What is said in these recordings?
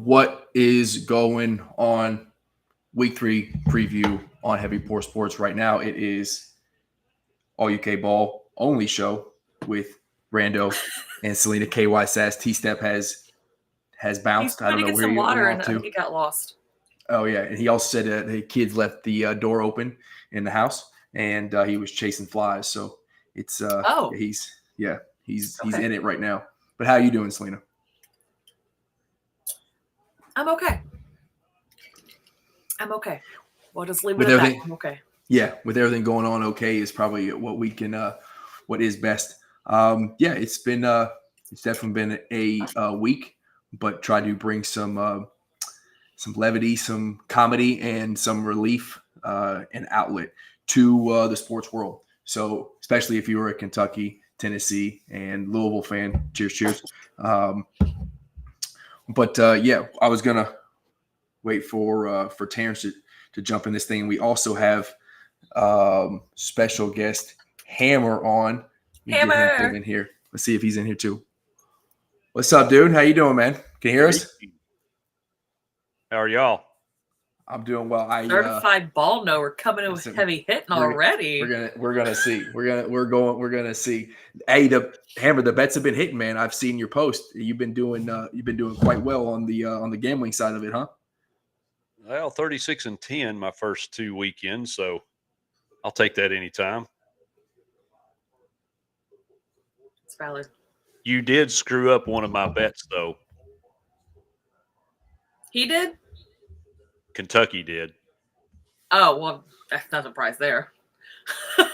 What is going on? Week 3 preview on Heavy Pour Sports right now. It is All UK Ball only show with Rando and Selena KY Sass. T-Step has He's bounced. I trying don't to know get where some he went water, off and I to. think he got lost. Oh yeah, and he also said the kids left the door open in the house, and he was chasing flies. So it's he's Okay. in it right now. But how you doing, Selena? I'm okay. We'll just leave it With at that. everything, I'm okay. yeah, with everything going on, okay is probably what we can, what is best. Yeah, it's definitely been a week, but try to bring some levity, some comedy, and some relief and outlet to the sports world. So, especially if you were a Kentucky, Tennessee, and Louisville fan, cheers. But yeah, I was gonna wait for Terrence to jump in this thing. We also have special guest Hammer on. Let me get him pulled in here. Let's see if he's in here too. What's up, dude? How you doing, man? Can you hear us? How are y'all? I'm doing well. Certified ball knower coming in with heavy hitting already. We're gonna see. We're gonna see. Hey, the Hammer, the bets have been hitting, man. I've seen your post. You've been doing quite well on the gambling side of it, huh? Well, 36-10 my first 2 weekends, so I'll take that anytime. It's valid. You did screw up one of my bets, though. He did? Kentucky did. Oh, well, that's not a prize there. I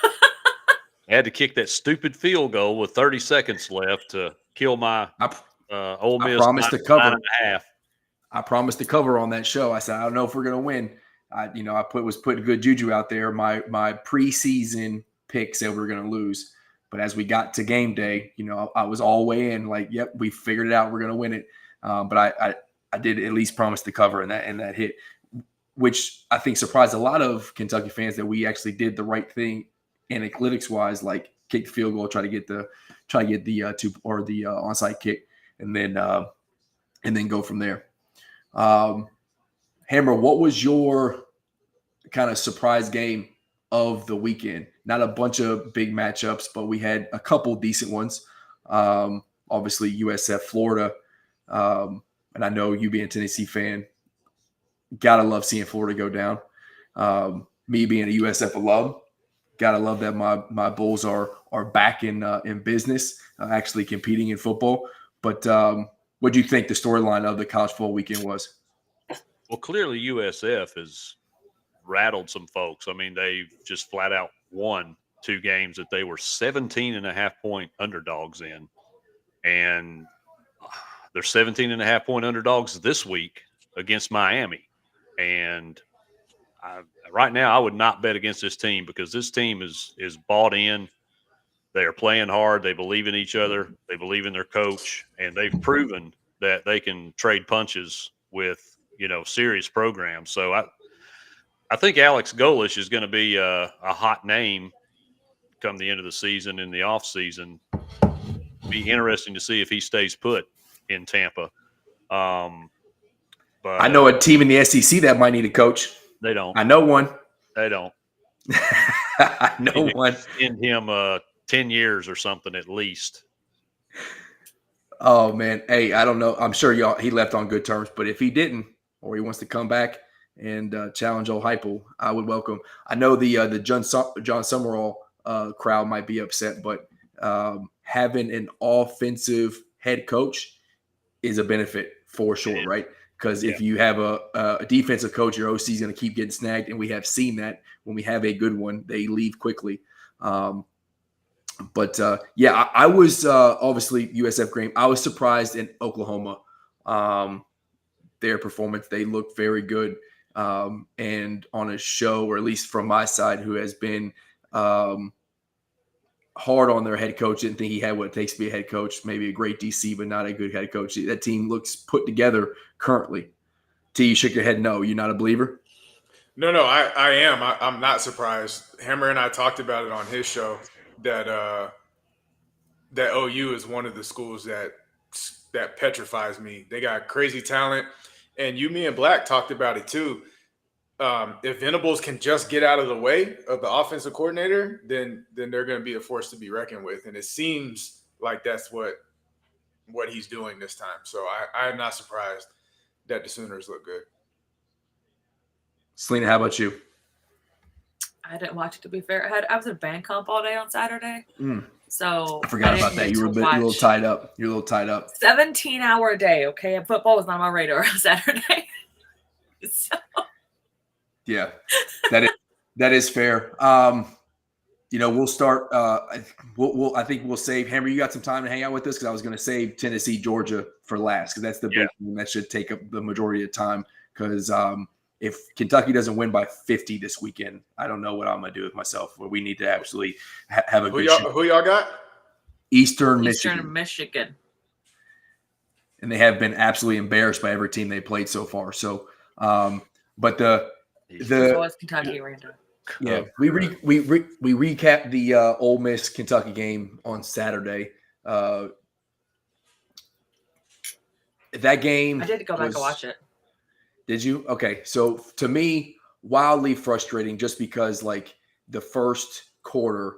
had to kick that stupid field goal with 30 seconds left to kill my Ole Miss. I promised to cover. 9.5. I promised to cover on that show. I said, I don't know if we're going to win. I was putting good juju out there. My preseason pick said we were going to lose. But as we got to game day, I was all way in like, yep, we figured it out. We're going to win it. But I did at least promise to cover and that hit, which I think surprised a lot of Kentucky fans that we actually did the right thing analytics wise, like kick the field goal, try to get the two or the onside kick, and then go from there. Hammer, what was your kind of surprise game of the weekend? Not a bunch of big matchups, but we had a couple decent ones. Obviously, USF, Florida. And I know you being a Tennessee fan, gotta love seeing Florida go down. Me being a USF alum, gotta love that my Bulls are back in business, actually competing in football. But what do you think the storyline of the college football weekend was? Well, clearly USF has rattled some folks. I mean, they've just flat out won 2 games that they were 17.5-point underdogs in. And they're 17.5-point underdogs this week against Miami. And right now I would not bet against this team because this team is bought in. They are playing hard. They believe in each other. They believe in their coach. And they've proven that they can trade punches with, serious programs. So I think Alex Golesh is going to be a hot name come the end of the season, in the off season. Be interesting to see if he stays put in Tampa. But I know a team in the SEC that might need a coach. They don't. I know one. They don't. I know one. Extend him 10 years or something at least. Oh man, hey, I don't know. I'm sure he left on good terms, but if he didn't, or he wants to come back and challenge old Heupel, I would welcome. I know the John Summerall crowd might be upset, but having an offensive head coach is a benefit for sure, right? Because if you have a defensive coach, your OC is going to keep getting snagged, and we have seen that when we have a good one, they leave quickly. But I was obviously USF game. I was surprised in Oklahoma, their performance. They looked very good, and on a show, or at least from my side, who has been hard on their head coach. Didn't think he had what it takes to be a head coach. Maybe a great DC, but not a good head coach. That team looks put together currently. T, you shook your head no. You're not a believer? No, I am. I'm not surprised. Hammer and I talked about it on his show that OU is one of the schools that petrifies me. They got crazy talent. And me and Black talked about it too. If Venables can just get out of the way of the offensive coordinator, then they're going to be a force to be reckoned with. And it seems like that's what he's doing this time. So I'm not surprised that the Sooners look good. Selena, how about you? I didn't watch it, to be fair. I was at band comp all day on Saturday. So I forgot about that. You were a little tied up. You're a little tied up. 17-hour day, okay? And football was not on my radar on Saturday. So. Yeah, that is fair. We'll start. I think we'll save Hammer. You got some time to hang out with us because I was going to save Tennessee, Georgia for last because that's the big one that should take up the majority of time. Because if Kentucky doesn't win by 50 this weekend, I don't know what I'm going to do with myself. But we need to absolutely have a good show. Who y'all got? Eastern Michigan. And they have been absolutely embarrassed by every team they played so far. So, but was Kentucky random. Yeah, we recapped the Ole Miss Kentucky game on Saturday. That game, I did go back and watch it. Did you? Okay, so to me, wildly frustrating, just because like the first quarter,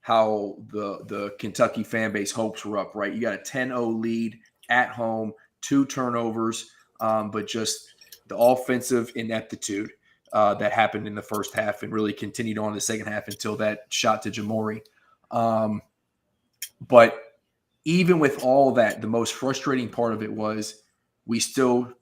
how the Kentucky fan base hopes were up. Right, you got a 10-0 lead at home, 2 turnovers, but just the offensive ineptitude. That happened in the first half and really continued on in the second half until that shot to Jamori. But even with all that, the most frustrating part of it was we still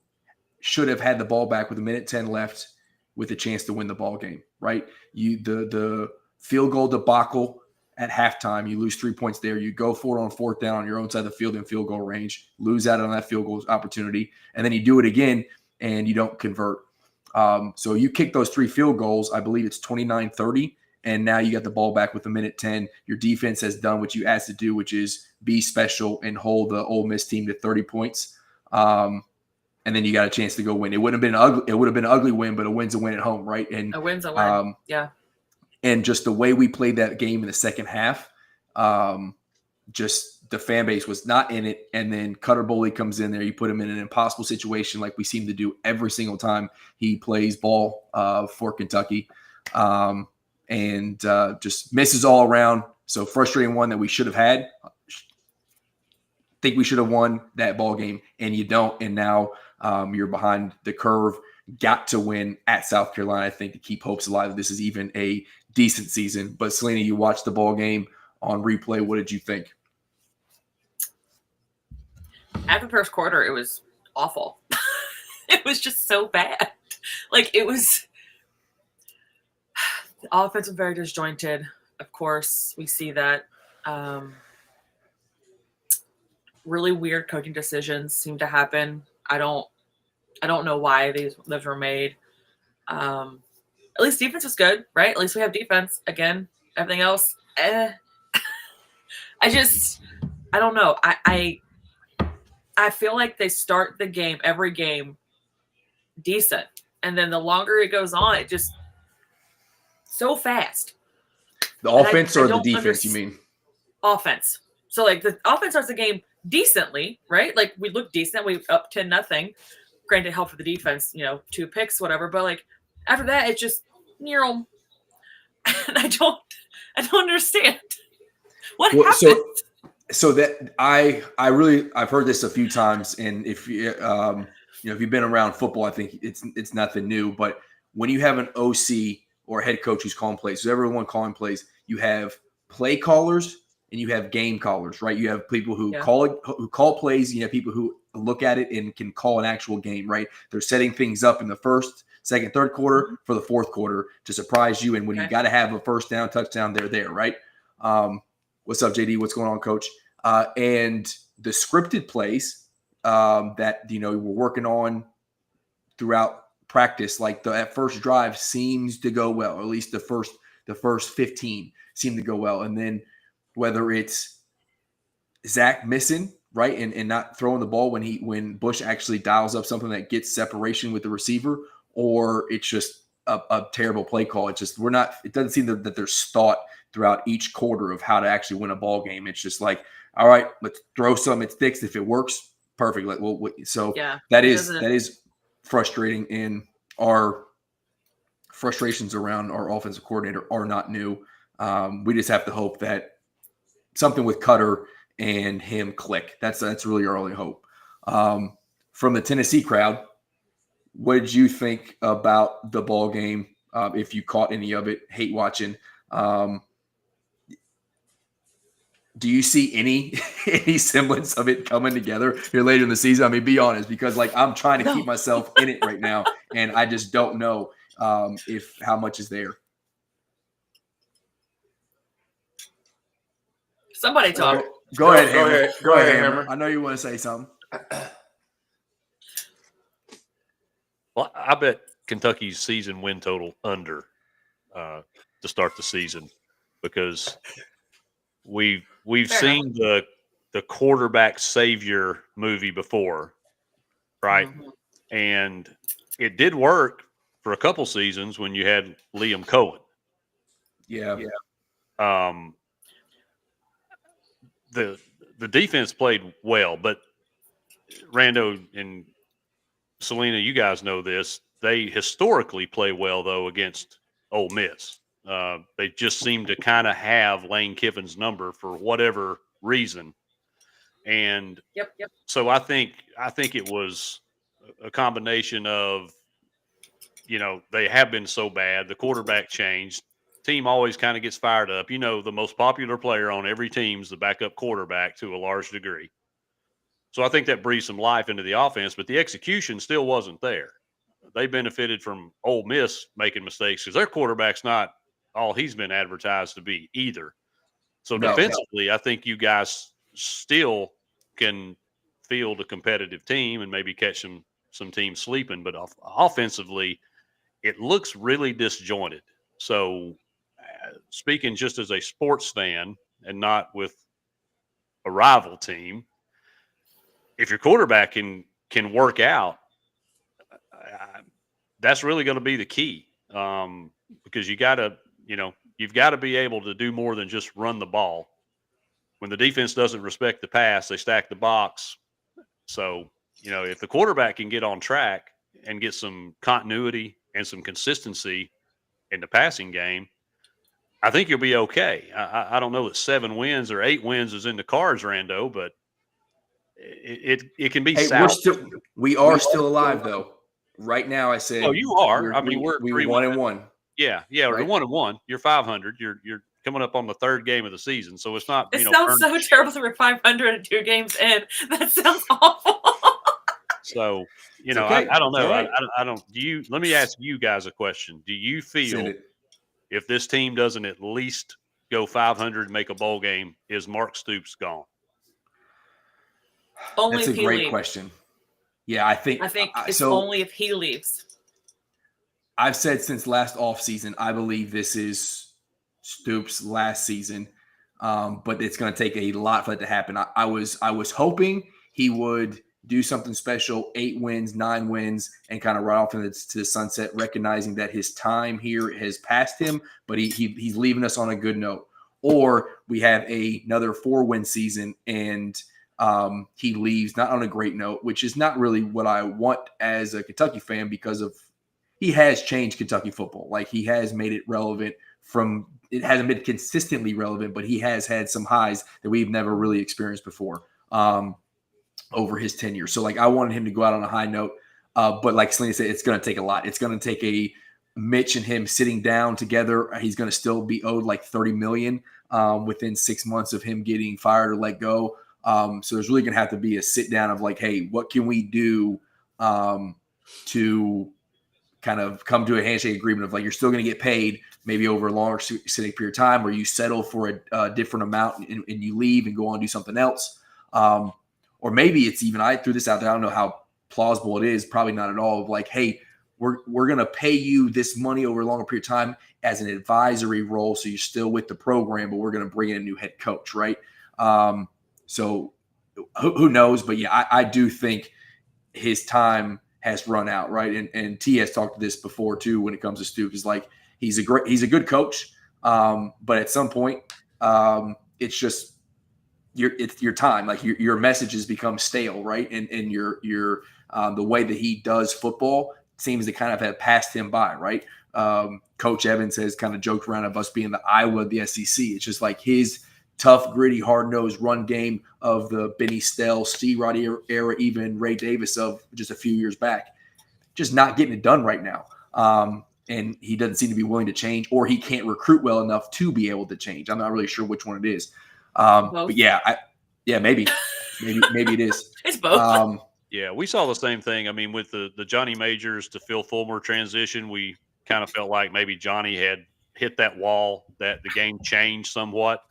should have had the ball back with 1:10 left with a chance to win the ball game, right? The field goal debacle at halftime, you lose 3 points there. You go for it on 4th down on your own side of the field in field goal range, lose out on that field goal opportunity, and then you do it again and you don't convert. So you kick those 3 field goals, I believe it's 29-30, and now you got the ball back with 1:10. Your defense has done what you asked to do, which is be special and hold the Ole Miss team to 30 points. And then you got a chance to go win. It would have been an ugly win, but a win's a win at home, right? And a win's a win. Yeah. And just the way we played that game in the second half, just the fan base was not in it. And then Cutter Boley comes in there. You put him in an impossible situation like we seem to do every single time he plays ball for Kentucky. And just misses all around. So frustrating one that we should have had. Think we should have won that ball game, and you don't. And now you're behind the curve. Got to win at South Carolina, I think, to keep hopes alive. This is even a decent season. But Selena, you watched the ball game on replay. What did you think? After the first quarter, it was awful. It was just so bad. Like, it was – the offense was very disjointed. Of course, we see that. Really weird coaching decisions seem to happen. I don't know why those were made. At least defense was good, right? At least we have defense. Again, everything else, I don't know. I feel like they start the game, every game, decent. And then the longer it goes on, it just so fast. The offense or the defense, you mean? Offense. So, like, the offense starts the game decently, right? Like, we look decent. We up 10-0. Granted, help for the defense, 2 picks, whatever. But, like, after that, it's just And I don't understand what happened. So that I've heard this a few times, and if you if you've been around football, I think it's nothing new. But when you have an OC or a head coach who's calling plays, so everyone calling plays, you have play callers and you have game callers, right? You have people who call plays. You have people who look at it and can call an actual game, right? They're setting things up in the first, second, third quarter for the fourth quarter to surprise you. And when you got to have a first down, touchdown, they're there, right? What's up, JD? What's going on, Coach? And the scripted plays that we're working on throughout practice, like that first drive seems to go well. Or at least the first 15 seem to go well, and then whether it's Zach missing, right, and not throwing the ball when Bush actually dials up something that gets separation with the receiver, or it's just a terrible play call. It doesn't seem that there's thought throughout each quarter of how to actually win a ball game. It's just like, all right, let's throw some. It sticks. If it works, perfect. Like, that is frustrating, and our frustrations around our offensive coordinator are not new. We just have to hope that something with Cutter and him click. That's really our only hope. From the Tennessee crowd, what did you think about the ball game? If you caught any of it, hate watching. Do you see any semblance of it coming together here later in the season? I mean, be honest, because like I'm trying to keep myself in it right now, and I just don't know if how much is there. Somebody talk. Go ahead, Go Hammer. ahead. Go ahead, Hammer. I know you want to say something. Well, I bet Kentucky's season win total under to start the season, because we've Fair seen the quarterback savior movie before, right? Mhm. And it did work for a couple seasons when you had Liam Cohen. Yeah. The defense played well, but Rando and Selena, you guys know this. They historically play well though against Ole Miss. They just seem to kind of have Lane Kiffin's number for whatever reason, and Yep. so I think it was a combination of, they have been so bad. The quarterback changed. Team always kind of gets fired up. The most popular player on every team's the backup quarterback to a large degree. So I think that breathed some life into the offense, but the execution still wasn't there. They benefited from Ole Miss making mistakes because their quarterback's not all he's been advertised to be either. So defensively, I think you guys still can field a competitive team and maybe catch some teams sleeping, but offensively, it looks really disjointed. So speaking just as a sports fan and not with a rival team, if your quarterback can work out, that's really going to be the key, because you've got to be able to do more than just run the ball. When the defense doesn't respect the pass, they stack the box. So, if the quarterback can get on track and get some continuity and some consistency in the passing game, I think you'll be okay. I don't know that 7 wins or 8 wins is in the cards, Rando, but it can be. Hey, we are still alive though. Right now, I said. Oh, you are. We're 1-1. Yeah, right? we're 1-1. You're 500. You're coming up on the 3rd game of the season, so it's not. It sounds so terrible that we're 500 and 2 games in. That sounds awful. So okay. I don't know. Right. I don't. Let me ask you guys a question. Do you feel if this team doesn't at least go 500 and make a bowl game, is Mark Stoops gone? Only That's if a he great leaves. question. Yeah, I think it's only if he leaves. I've said since last offseason, I believe this is Stoops' last season, but it's going to take a lot for that to happen. I was hoping he would do something special, 8 wins, 9 wins, and kind of ride off into the sunset, recognizing that his time here has passed him, but he's leaving us on a good note. Or we have another 4-win season and he leaves not on a great note, which is not really what I want as a Kentucky fan, because of he has changed Kentucky football. Like, he has made it relevant it hasn't been consistently relevant, but he has had some highs that we've never really experienced before over his tenure. So like, I wanted him to go out on a high note. But like Selena said, it's going to take a lot. It's going to take a Mitch and him sitting down together. He's going to still be owed like $30 million within 6 months of him getting fired or let go. So there's really going to have to be a sit down of like, hey, what can we do to kind of come to a handshake agreement of like, you're still going to get paid maybe over a longer sitting period of time, or you settle for a different amount and you leave and go on and do something else. Or maybe it's even, I threw this out there, I don't know how plausible it is, probably not at all, of like, hey, we're going to pay you this money over a longer period of time as an advisory role, so you're still with the program, but we're going to bring in a new head coach, right? So who knows? But yeah, I do think his time has run out, right? And T has talked to this before too when it comes to Stoops. Is like he's a good coach, but at some point, it's just it's your time. Like your messages become stale, right? And your the way that he does football seems to kind of have passed him by, right? Coach Evans has kind of joked around of us being the Iowa of the SEC. It's just like his tough, gritty, hard-nosed run game of the Benny Snell, Steve Rod era, even Ray Davis of just a few years back. Just not getting it done right now. And he doesn't seem to be willing to change, or he can't recruit well enough to be able to change. I'm not really sure which one it is. But maybe it is. It's both. Yeah, we saw the same thing. I mean, with the Johnny Majors to Phil Fulmer transition, we kind of felt like maybe Johnny had hit that wall, that the game changed somewhat.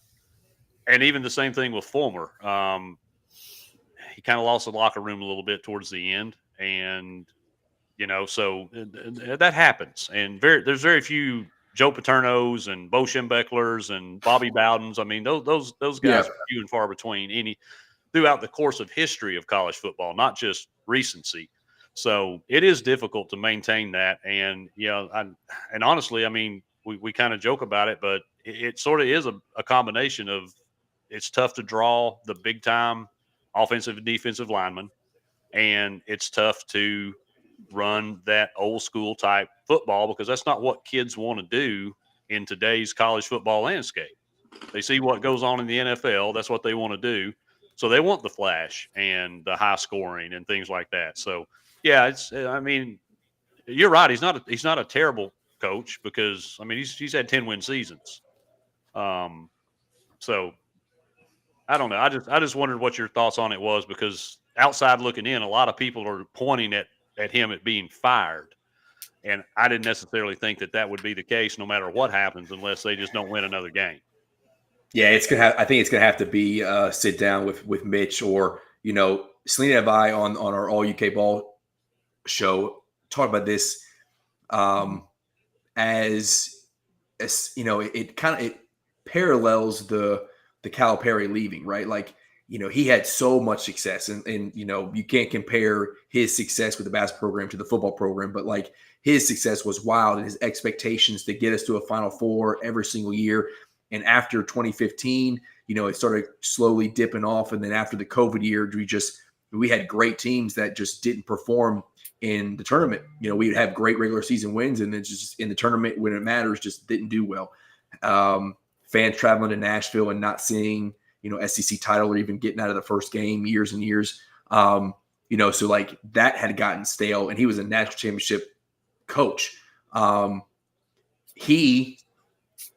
And even the same thing with Fulmer. He kind of lost the locker room a little bit towards the end. And, so that happens. And there's very few Joe Paternos and Bo Schembechlers and Bobby Bowdens. I mean, those guys are few and far between throughout the course of history of college football, not just recency. So it is difficult to maintain that. And, and honestly, I mean, we kind of joke about it, but it sort of is a combination of it's tough to draw the big time offensive and defensive linemen, and it's tough to run that old school type football because that's not what kids want to do in today's college football landscape. They see what goes on in the NFL. That's what they want to do. So they want the flash and the high scoring and things like that. So yeah, you're right. He's not a terrible coach because he's had 10-win seasons. So I don't know. I just wondered what your thoughts on it was because outside looking in, a lot of people are pointing at him at being fired. And I didn't necessarily think that would be the case no matter what happens unless they just don't win another game. Yeah, I think it's gonna have to be sit down with Mitch or Selena and I on our All UK Ball show talk about this as it parallels the Calipari leaving, right? Like he had so much success and you can't compare his success with the basketball program to the football program, but like his success was wild and his expectations to get us to a Final Four every single year. And after 2015, it started slowly dipping off. And then after the COVID year, we had great teams that just didn't perform in the tournament. We'd have great regular season wins and then just in the tournament when it matters, just didn't do well. Fans traveling to Nashville and not seeing, SEC title or even getting out of the first game years and years. So like that had gotten stale and he was a national championship coach. He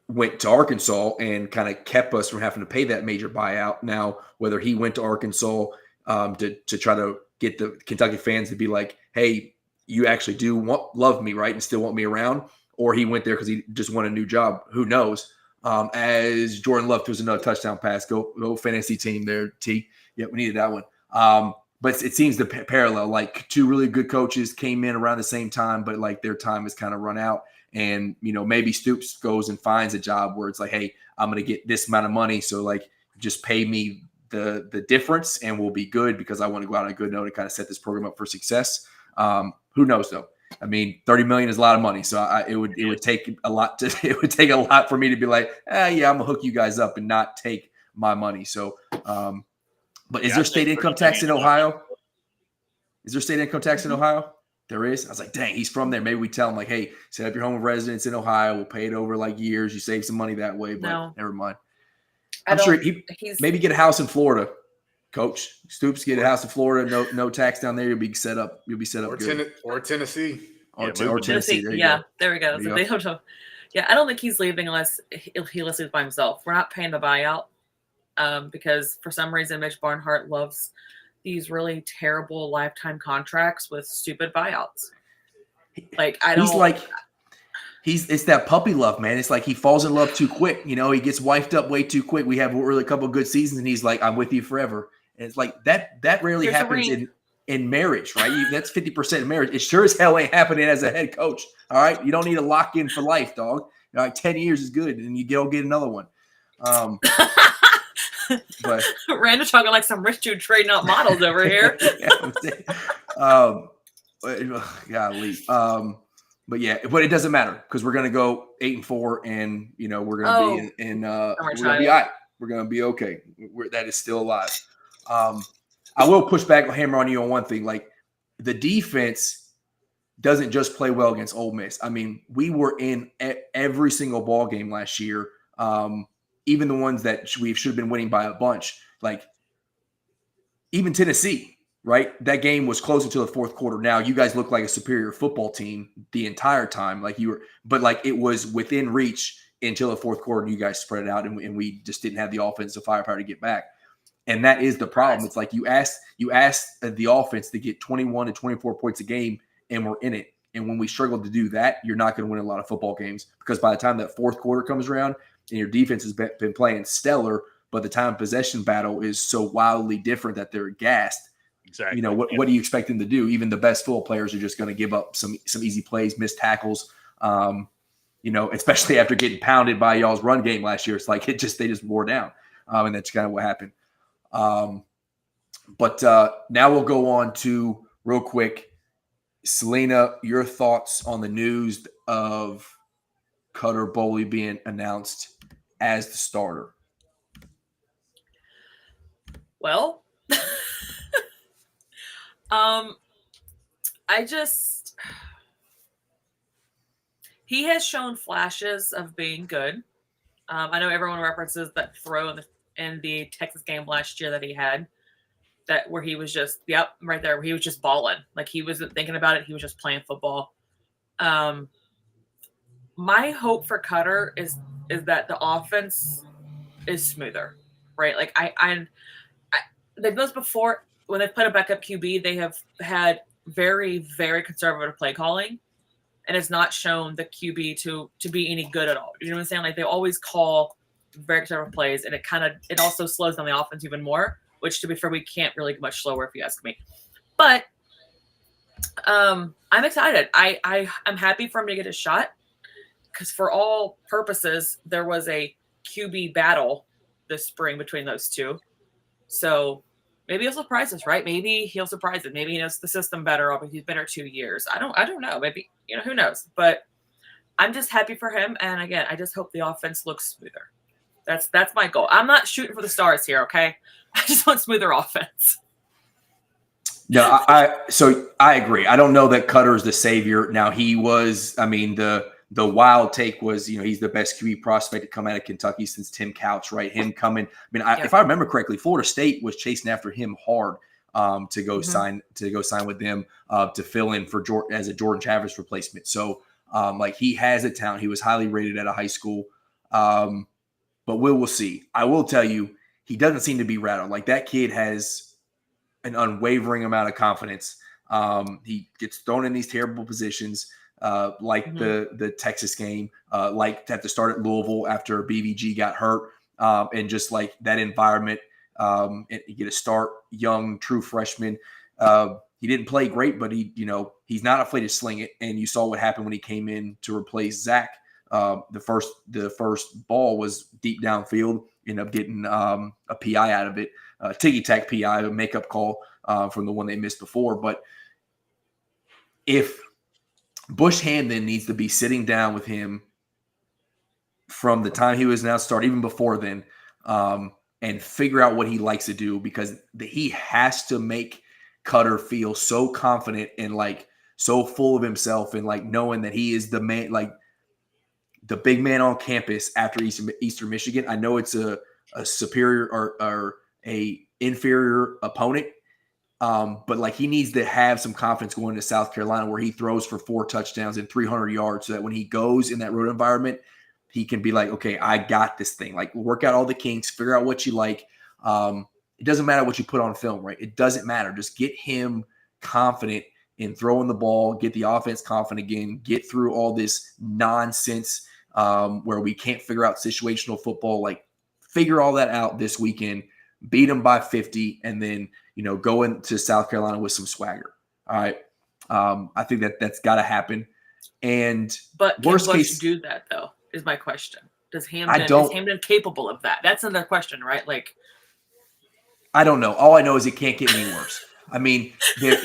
went to Arkansas and kind of kept us from having to pay that major buyout. Now, whether he went to Arkansas to try to get the Kentucky fans to be like, hey, you actually do love me, right? And still want me around, or he went there because he just won a new job. Who knows? As Jordan Love throws another touchdown pass, go fantasy team there, T. Yeah, we needed that one. But it seems to parallel, like two really good coaches came in around the same time, but like their time has kind of run out. And, maybe Stoops goes and finds a job where it's like, hey, I'm going to get this amount of money. So like, just pay me the difference and we'll be good because I want to go out on a good note and kind of set this program up for success. Who knows though? $30 million is a lot of money. So it would take a lot for me to be like, yeah, I'm gonna hook you guys up and not take my money. So, but is there state income tax in Ohio? Is there state income tax in Ohio? There is. I was like, dang, he's from there. Maybe we tell him like, hey, set up your home of residence in Ohio. We'll pay it over like years. You save some money that way, but never mind. I'm sure he's maybe get a house in Florida. Coach Stoops, get a house in Florida. No tax down there. You'll be set up. Good. Or Tennessee. Or Tennessee. There we go. So they don't know. Yeah, I don't think he's leaving unless he listens by himself. We're not paying the buyout because for some reason Mitch Barnhart loves these really terrible lifetime contracts with stupid buyouts. Like it's that puppy love, man. It's like he falls in love too quick. He gets wifed up way too quick. We have really a couple of good seasons and he's like, I'm with you forever. And it's like that rarely happens in marriage, right? That's 50% of marriage. It sure as hell ain't happening as a head coach. All right. You don't need to lock in for life, dog. Like 10 years is good. And you go get another one. But Randall talking like some rich dude trading out models over here. Golly. But it doesn't matter because we're gonna go 8-4, and we're gonna be in we're gonna be all right. We're gonna be okay. That is still alive. I will push back, hammer on you on one thing. Like the defense doesn't just play well against Ole Miss. I mean, we were in every single ball game last year, even the ones that we should have been winning by a bunch. Like even Tennessee, right? That game was close until the fourth quarter. Now you guys look like a superior football team the entire time, like you were, but like it was within reach until the fourth quarter. And you guys spread it out, and we just didn't have the offensive firepower to get back. And that is the problem. It's like you asked the offense to get 21 to 24 points a game, and we're in it. And when we struggle to do that, you're not going to win a lot of football games, because by the time that fourth quarter comes around and your defense has been playing stellar, but the time possession battle is so wildly different that they're gassed. Exactly. You know, what do you expect them to do? Even the best football players are just going to give up some easy plays, missed tackles. You know, especially after getting pounded by y'all's run game last year. It's like they just wore down. And that's kind of what happened. But now we'll go on to, real quick, Selena, your thoughts on the news of Cutter Boley being announced as the starter. Well, he has shown flashes of being good. I know everyone references that throw in the Texas game last year that he had, that where he was just, right there, where he was just balling. Like he wasn't thinking about it. He was just playing football. My hope for Cutter is that the offense is smoother, right? Like they've noticed before when they've played a backup QB, they have had very, very conservative play calling, and it's not shown the QB to be any good at all. You know what I'm saying? Like they always call very conservative plays, and it also slows down the offense even more, which, to be fair, we can't really get much slower if you ask me. But I'm excited. I'm happy for him to get a shot, because for all purposes, there was a QB battle this spring between those two. So maybe he'll surprise us, right? Maybe he'll surprise us. Maybe he knows the system better, or he's been here 2 years. I don't know. Maybe, who knows? But I'm just happy for him. And again, I just hope the offense looks smoother. That's my goal. I'm not shooting for the stars here, okay? I just want smoother offense. No, so I agree. I don't know that Cutter is the savior. Now he was, I mean, the wild take was, he's the best QB prospect to come out of Kentucky since Tim Couch, right? Him coming. I mean, if I remember correctly, Florida State was chasing after him hard to go sign with them to fill in for as a Jordan Travis replacement. So like he has a talent. He was highly rated at a high school. But we'll see. I will tell you, he doesn't seem to be rattled. Like that kid has an unwavering amount of confidence. He gets thrown in these terrible positions. Like the Texas game, like at the start at Louisville after BVG got hurt, and just like that environment, and you get a start, young, true freshman. He didn't play great, but he's not afraid to sling it. And you saw what happened when he came in to replace Zach. The first ball was deep downfield, ended up getting a PI out of it, ticky-tack PI, a makeup call from the one they missed before. But if Bush Hamdan needs to be sitting down with him from the time he was now started, even before then, and figure out what he likes to do, because he has to make Cutter feel so confident and like so full of himself, and like knowing that he is the man, like the big man on campus after Eastern Michigan. I know it's a superior or a inferior opponent. But like he needs to have some confidence going to South Carolina, where he throws for 4 touchdowns and 300 yards, so that when he goes in that road environment, he can be like, okay, I got this thing. Like work out all the kinks, figure out what you like. It doesn't matter what you put on film, right? It doesn't matter. Just get him confident in throwing the ball, get the offense confident again, get through all this nonsense where we can't figure out situational football. Like figure all that out this weekend, beat them by 50, and then go into South Carolina with some swagger. All right. I think that's got to happen. But worst can Bush case, do that though? Is my question. Is Hamdan capable of that? That's another question, right? Like, I don't know. All I know is it can't get any worse. I mean,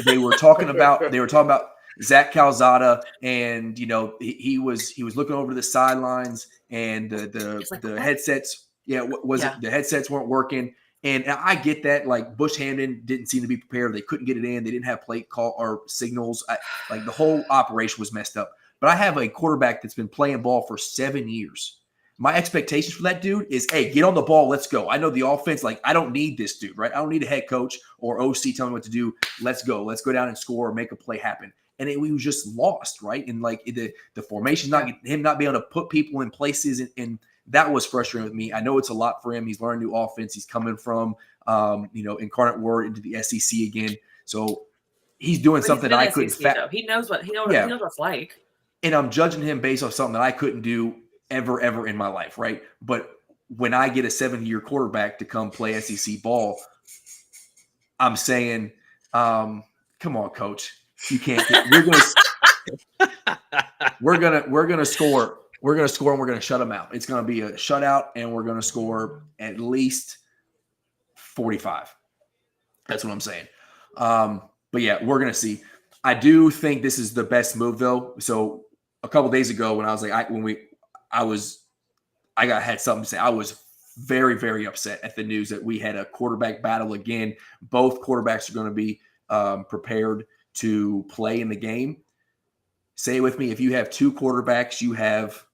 they were talking about Zach Calzada, and he was looking over the sidelines, and the headsets. Yeah, the headsets weren't working. And I get that. Like Bush Hamden didn't seem to be prepared. They couldn't get it in. They didn't have play call or signals. Like the whole operation was messed up. But I have a quarterback that's been playing ball for 7 years. My expectations for that dude is, hey, get on the ball. Let's go. I know the offense. Like, I don't need this dude, right? I don't need a head coach or OC telling me what to do. Let's go. Let's go down and score or make a play happen. And we was just lost, right? And like the formation, him not being able to put people in places, and that was frustrating with me. I know it's a lot for him. He's learning new offense. He's coming from, Incarnate Word into the SEC again. So he's doing something I couldn't. He knows what he knows what it's like. And I'm judging him based on something that I couldn't do ever in my life, right? But when I get a 7-year quarterback to come play SEC ball, I'm saying, come on, coach. You can't. We're gonna score. We're gonna score and we're gonna shut them out. It's gonna be a shutout, and we're gonna score at least 45. That's what I'm saying. But yeah, we're gonna see. I do think this is the best move, though. So a couple days ago, when I was like, I had something to say. I was very, very upset at the news that we had a quarterback battle again. Both quarterbacks are going to be prepared to play in the game. Say it with me. If you have two quarterbacks, you have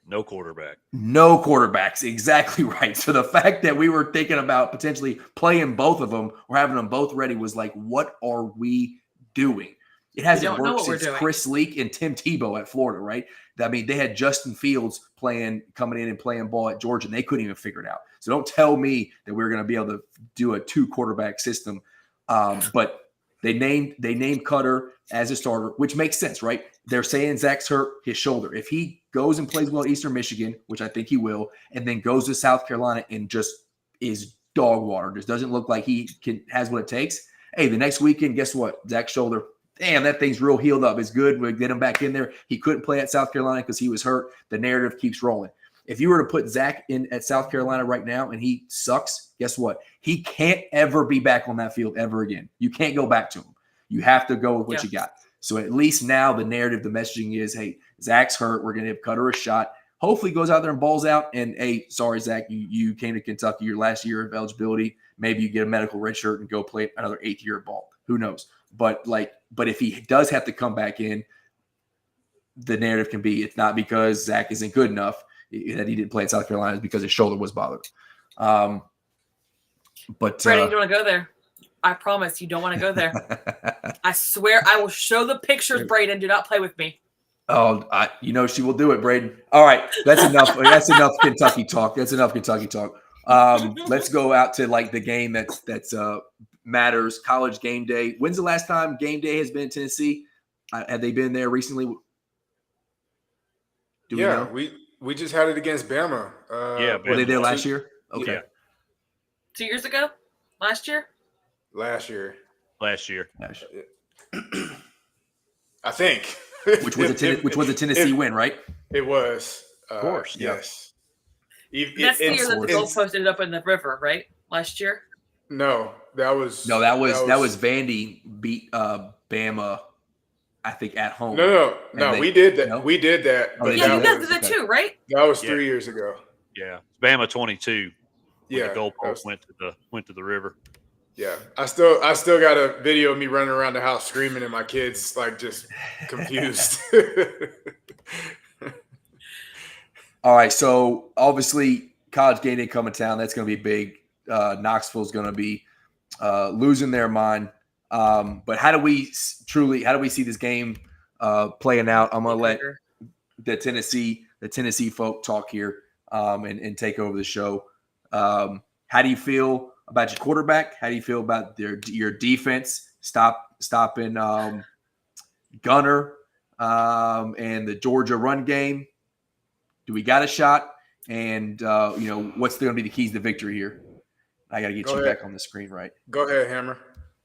no quarterback. No quarterbacks. Exactly right. So the fact that we were thinking about potentially playing both of them or having them both ready was like, what are we doing? It hasn't worked since Chris Leak and Tim Tebow at Florida, right? I mean, they had Justin Fields coming in and playing ball at Georgia, and they couldn't even figure it out. So don't tell me that we're going to be able to do a 2-quarterback system. But they named Cutter as a starter, which makes sense, right? They're saying Zach's hurt his shoulder. If he goes and plays well at Eastern Michigan, which I think he will, and then goes to South Carolina and just is dog water, just doesn't look like he has what it takes. Hey, the next weekend, guess what? Zach's shoulder, damn, that thing's real healed up. It's good. We get him back in there. He couldn't play at South Carolina because he was hurt. The narrative keeps rolling. If you were to put Zach in at South Carolina right now and he sucks, guess what? He can't ever be back on that field ever again. You can't go back to him. You have to go with what you got. So at least now the narrative, the messaging is, hey, Zach's hurt. We're going to give Cutter a shot. Hopefully he goes out there and balls out. And, hey, sorry, Zach, you came to Kentucky your last year of eligibility. Maybe you get a medical red shirt and go play another 8th year of ball. Who knows? But if he does have to come back in, the narrative can be it's not because Zach isn't good enough that he didn't play in South Carolina, it's because his shoulder was bothered. But Brady, you don't want to go there. I promise you don't want to go there. I swear I will show the pictures, Braden. Do not play with me. Oh, she will do it, Braden. All right, that's enough. That's enough Kentucky talk. Let's go out to like the game that's matters. College game day. When's the last time game day has been in Tennessee? Have they been there recently? Do we know? We just had it against Bama. Were they there last year? Okay. Yeah. 2 years ago? Last year? Last year. I think. Which was a Tennessee win, right? It was. Of course. That's the year that the goalpost ended up in the river, right? Last year? No, that was Vandy beat Bama, I think, at home. No, we did that. No? We did that. But you guys did that too, right? That was 3 years ago. Yeah, Bama 22. Yeah, the goalpost went to the river. Yeah, I still got a video of me running around the house screaming, and my kids like just confused. All right, so obviously college game day coming to town. That's going to be big. Knoxville's going to be losing their mind. But how do we see this game playing out? I'm going to let the Tennessee folk talk here and take over the show. How do you feel about your quarterback? How do you feel about your defense stopping Gunner and the Georgia run game? Do we got a shot? And what's going to be the keys to victory here? I got to get you back on the screen, right? Go ahead, Hammer.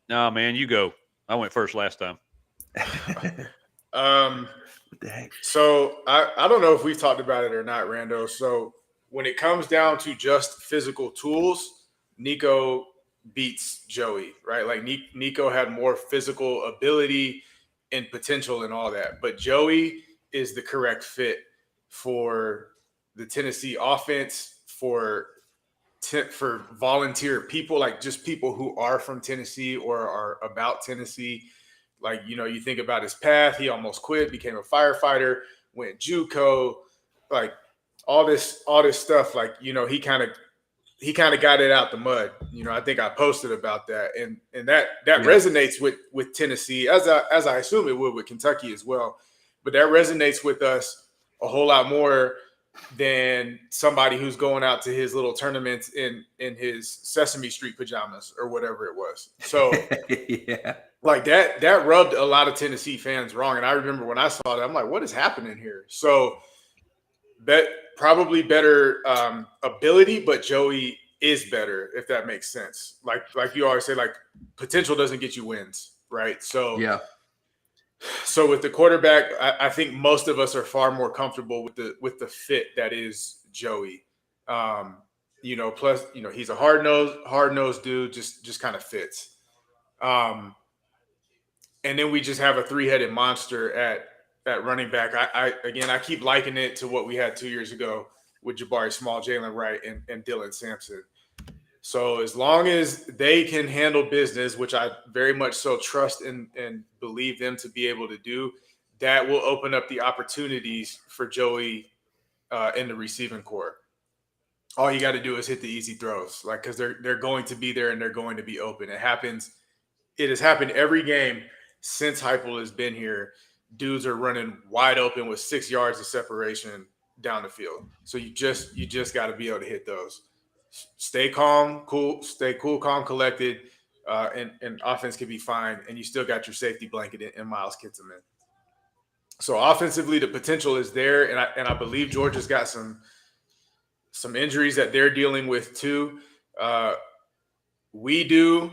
No, man, you go. I went first last time. What the heck? So I don't know if we've talked about it or not, Rando. So when it comes down to just physical tools, Nico beats Joey, right? Like Nico had more physical ability and potential and all that. But Joey is the correct fit for the Tennessee offense, for for volunteer people, like just people who are from Tennessee or are about Tennessee. Like, you know, you think about his path. He almost quit, became a firefighter, went JUCO, like all this stuff. Like, you know, he kind of got it out the mud. You know, I think I posted about that, and that resonates with Tennessee, as I assume it would with Kentucky as well. But that resonates with us a whole lot more than somebody who's going out to his little tournaments in his Sesame Street pajamas or whatever it was. So yeah, like that rubbed a lot of Tennessee fans wrong. And I remember when I saw that, I'm like, what is happening here? So that probably better ability, but Joey is better, if that makes sense. Like you always say, like potential doesn't get you wins, right? So yeah. So with the quarterback, I think most of us are far more comfortable with the fit that is Joey. You know, plus, you know, he's a hard-nosed dude, just kind of fits. And then we just have a three-headed monster at running back. I keep likening it to what we had 2 years ago with Jabari Small, Jalen Wright, and Dylan Sampson. So as long as they can handle business, which I very much so trust and believe them to be able to do, that will open up the opportunities for Joey in the receiving corps. All you got to do is hit the easy throws, like, because they're going to be there and they're going to be open. It has happened every game since Heupel has been here. Dudes are running wide open with 6 yards of separation down the field. So you just got to be able to hit those. Stay calm, calm, collected, and offense can be fine. And you still got your safety blanket in Miles Kitselman. So offensively, the potential is there, and I believe Georgia's got some injuries that they're dealing with too. We do.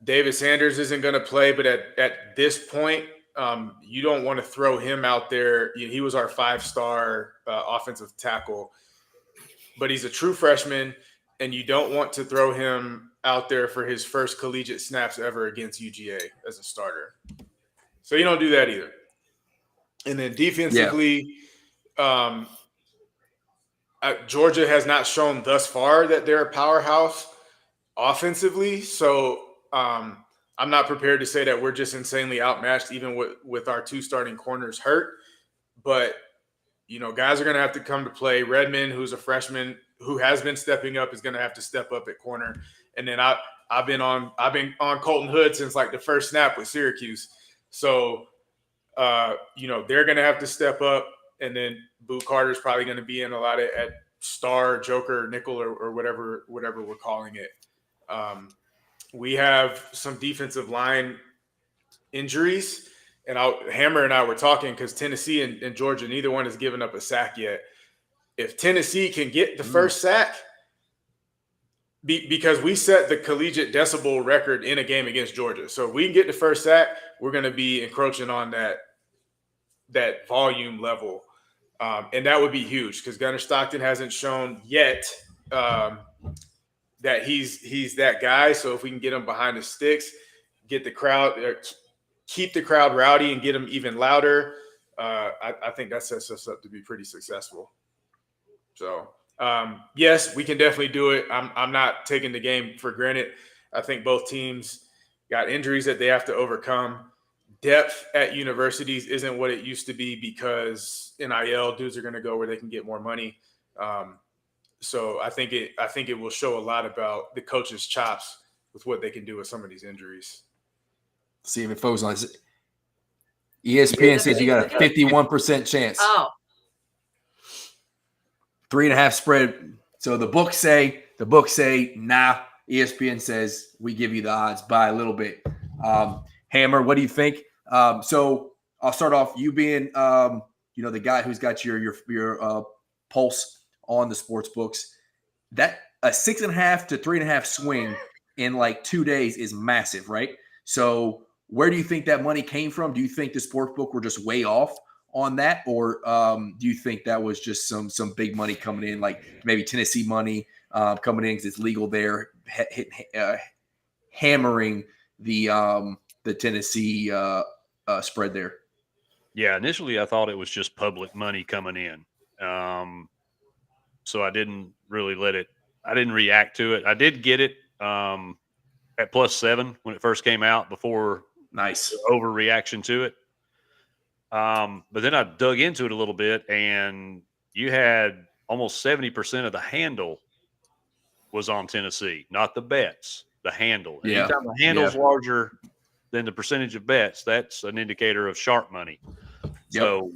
David Sanders isn't going to play, but at this point, you don't want to throw him out there. He was our 5-star offensive tackle, but he's a true freshman, and you don't want to throw him out there for his first collegiate snaps ever against UGA as a starter. So you don't do that either. And then defensively, Georgia has not shown thus far that they're a powerhouse offensively. So I'm not prepared to say that we're just insanely outmatched, even with our 2 starting corners hurt. But, you know, guys are going to have to come to play. Redmond, who's a freshman, who has been stepping up, is going to have to step up at corner. And then I've been on Colton Hood since like the first snap with Syracuse. So, you know, they're going to have to step up. And then Boo Carter's probably going to be in a lot at star, joker, nickel, or whatever we're calling it. We have some defensive line injuries. And Hammer and I were talking because Tennessee and Georgia, neither one has given up a sack yet. If Tennessee can get the first sack, because we set the collegiate decibel record in a game against Georgia. So if we can get the first sack, we're going to be encroaching on that volume level. And that would be huge because Gunnar Stockton hasn't shown yet that he's that guy. So if we can get him behind the sticks, get the crowd, keep the crowd rowdy and get them even louder, I think that sets us up to be pretty successful. So, yes, we can definitely do it. I'm not taking the game for granted. I think both teams got injuries that they have to overcome. Depth at universities isn't what it used to be because NIL dudes are going to go where they can get more money. So I think it will show a lot about the coach's chops with what they can do with some of these injuries. See if it folks on this. ESPN says you got a 51% chance. Oh. 3.5 spread. So the books say nah. ESPN says we give you the odds by a little bit. Hammer, what do you think? So I'll start off. You being the guy who's got your pulse on the sports books. That a 6.5 to 3.5 swing in like 2 days is massive, right? So where do you think that money came from? Do you think the sports book were just way off on that, or do you think that was just some big money coming in, like maybe Tennessee money coming in because it's legal there, hammering the Tennessee spread there? Yeah, initially I thought it was just public money coming in, so I didn't really let it. I didn't react to it. I did get it at +7 when it first came out before Nice. overreaction to it. But then I dug into it a little bit, and you had almost 70% of the handle was on Tennessee, not the bets, the handle. Yeah. Anytime the handle's larger than the percentage of bets, that's an indicator of sharp money. Yep. So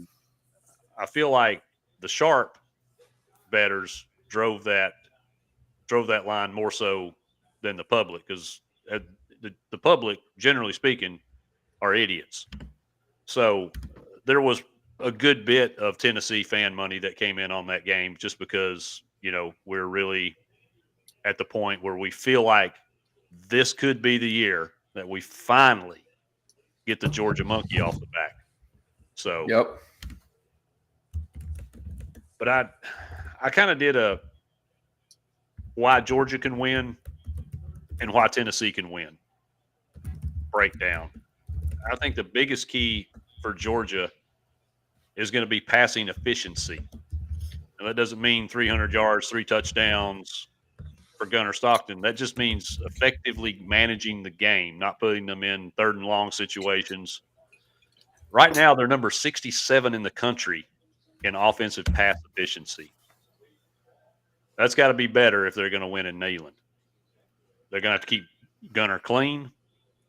I feel like the sharp bettors drove that line more so than the public, because the public, generally speaking, are idiots. So there was a good bit of Tennessee fan money that came in on that game just because, we're really at the point where we feel like this could be the year that we finally get the Georgia monkey off the back. So, Yep. But I kind of did a why Georgia can win and why Tennessee can win breakdown. I think the biggest key for Georgia is going to be passing efficiency. And that doesn't mean 300 yards, 3 touchdowns for Gunnar Stockton. That just means effectively managing the game, not putting them in 3rd and long situations. Right now, they're number 67 in the country in offensive pass efficiency. That's got to be better if they're going to win in Neyland. They're going to have to keep Gunnar clean.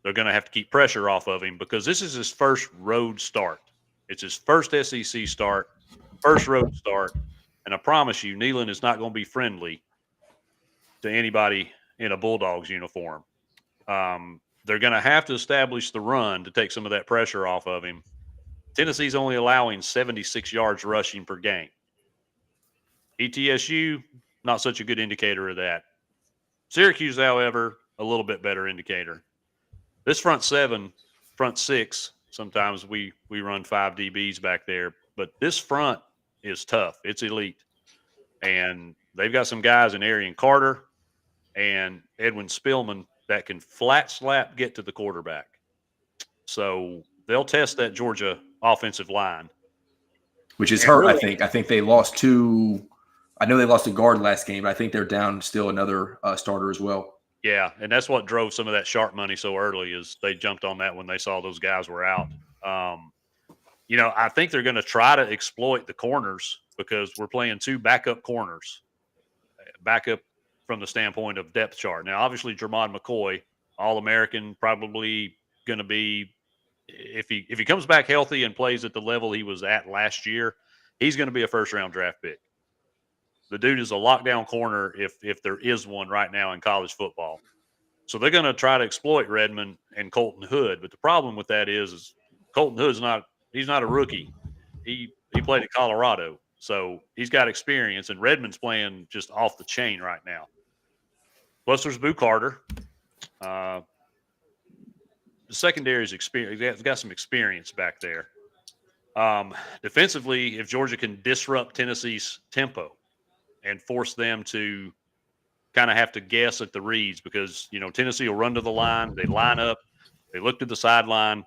They're going to have to keep pressure off of him because this is his first road start. It's his first SEC start, first road start. And I promise you, Neyland is not going to be friendly to anybody in a Bulldogs uniform. They're going to have to establish the run to take some of that pressure off of him. Tennessee's only allowing 76 yards rushing per game. ETSU, not such a good indicator of that. Syracuse, however, a little bit better indicator. This front 6, sometimes we run 5 DBs back there, but this front is tough. It's elite. And they've got some guys in Arian Carter and Edwin Spillman that can flat slap get to the quarterback. So they'll test that Georgia offensive line. Which is hurt, I think. I think they lost 2 – I know they lost a guard last game, but I think they're down still another starter as well. Yeah, and that's what drove some of that sharp money so early is they jumped on that when they saw those guys were out. I think they're going to try to exploit the corners because we're playing 2 backup corners, backup from the standpoint of depth chart. Now, obviously, Jermod McCoy, All-American, probably going to be if he comes back healthy and plays at the level he was at last year, he's going to be a first-round draft pick. The dude is a lockdown corner if there is one right now in college football. So they're going to try to exploit Redmond and Colton Hood. But the problem with that is Colton Hood's he's not a rookie. He played at Colorado. So he's got experience, and Redmond's playing just off the chain right now. Plus there's Boo Carter. The secondary is experience. He's got some experience back there. Defensively, if Georgia can disrupt Tennessee's tempo and force them to kind of have to guess at the reads because, Tennessee will run to the line. They line up. They look to the sideline,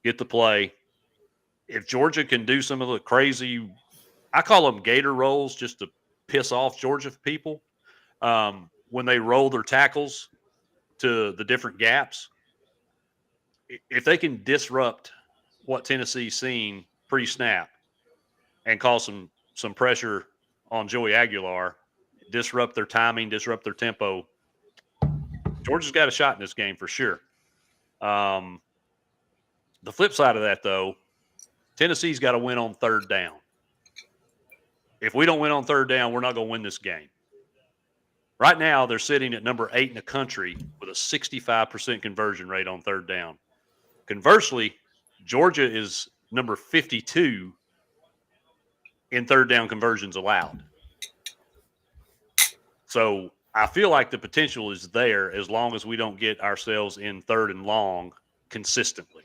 get the play. If Georgia can do some of the crazy, I call them gator rolls just to piss off Georgia people, when they roll their tackles to the different gaps, if they can disrupt what Tennessee's seen pre-snap and cause some pressure on Joey Aguilar, disrupt their timing, disrupt their tempo, Georgia's got a shot in this game for sure. The flip side of that, though, Tennessee's got to win on 3rd down. If we don't win on 3rd down, we're not going to win this game. Right now, they're sitting at number 8 in the country with a 65% conversion rate on 3rd down. Conversely, Georgia is number 52 in 3rd down conversions allowed. So I feel like the potential is there as long as we don't get ourselves in 3rd and long consistently.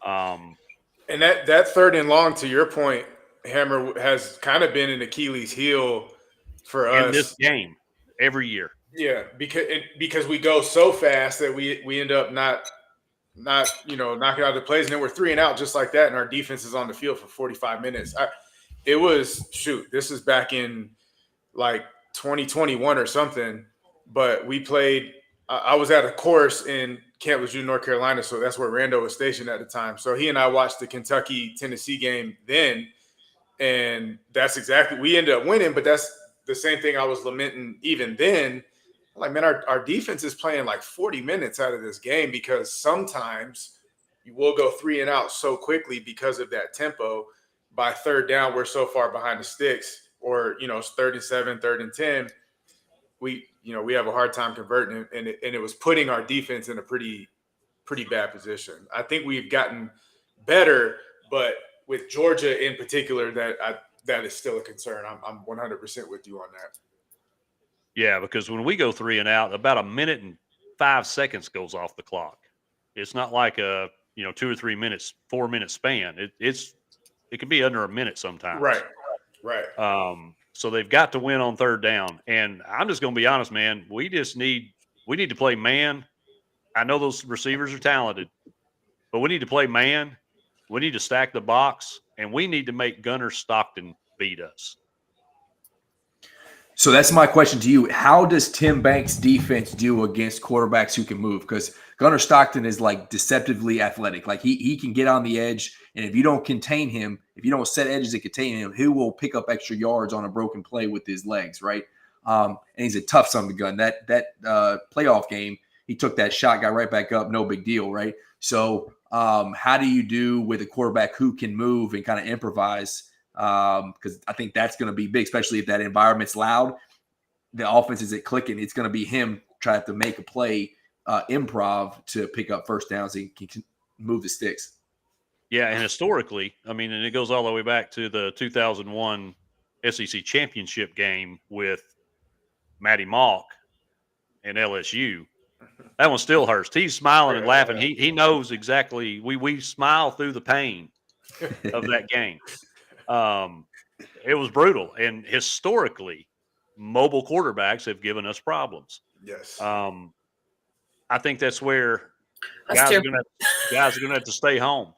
And that 3rd and long, to your point, Hammer, has kind of been an Achilles heel for us in this game every year. Yeah, because we go so fast that we end up not knocking out the plays, and then we're 3 and out just like that, and our defense is on the field for 45 minutes. This is back in like 2021 or something, but we played. I was at a course in Camp Lejeune, North Carolina, so that's where Rando was stationed at the time. So he and I watched the Kentucky-Tennessee game then, and that's exactly we ended up winning. But that's the same thing I was lamenting even then. Like, man, our defense is playing like 40 minutes out of this game because sometimes you will go 3 and out so quickly because of that tempo. By third down, we're so far behind the sticks, or it's 3rd and 7, 3rd and 10. We have a hard time converting, and it was putting our defense in a pretty bad position. I think we've gotten better, but with Georgia in particular, that is still a concern. I'm 100% with you on that. Yeah, because when we go 3 and out, about 1 minute and 5 seconds goes off the clock. It's not like a 2 or 3 minutes, 4 minute span. It can be under a minute sometimes. Right. So they've got to win on third down. And I'm just going to be honest, man. We need to play man. I know those receivers are talented, but we need to play man. We need to stack the box, and we need to make Gunnar Stockton beat us. So that's my question to you. How does Tim Banks' defense do against quarterbacks who can move? Because Gunnar Stockton is like deceptively athletic. Like he can get on the edge, and if you don't contain him, if you don't set edges that contain him, he will pick up extra yards on a broken play with his legs, right? And he's a tough son of a gun. That playoff game, he took that shot, got right back up, no big deal, right? So how do you do with a quarterback who can move and kind of improvise? Because I think that's going to be big, especially if that environment's loud. The offense isn't clicking. It's going to be him trying to make a play, improv to pick up first downs and can move the sticks. Yeah, and historically, and it goes all the way back to the 2001 SEC championship game with Matty Mock and LSU. That one still hurts. He's smiling and laughing. He knows exactly. We smile through the pain of that game. It was brutal, and historically, mobile quarterbacks have given us problems. Yes. I think that's where guys are going to have to stay home,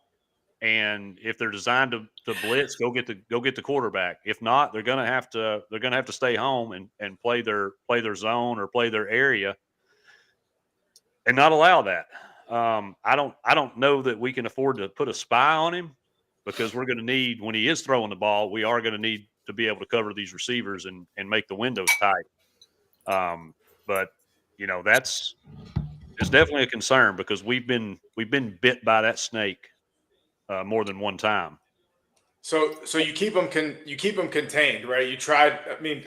and if they're designed to blitz, go get the quarterback. If not, they're going to have to stay home and play their zone or play their area, and not allow that. I don't know that we can afford to put a spy on him, because we're going to need, when he is throwing the ball, we are going to need to be able to cover these receivers and make the windows tight. But it's definitely a concern, because we've been bit by that snake more than one time. So you keep them contained, right? You tried.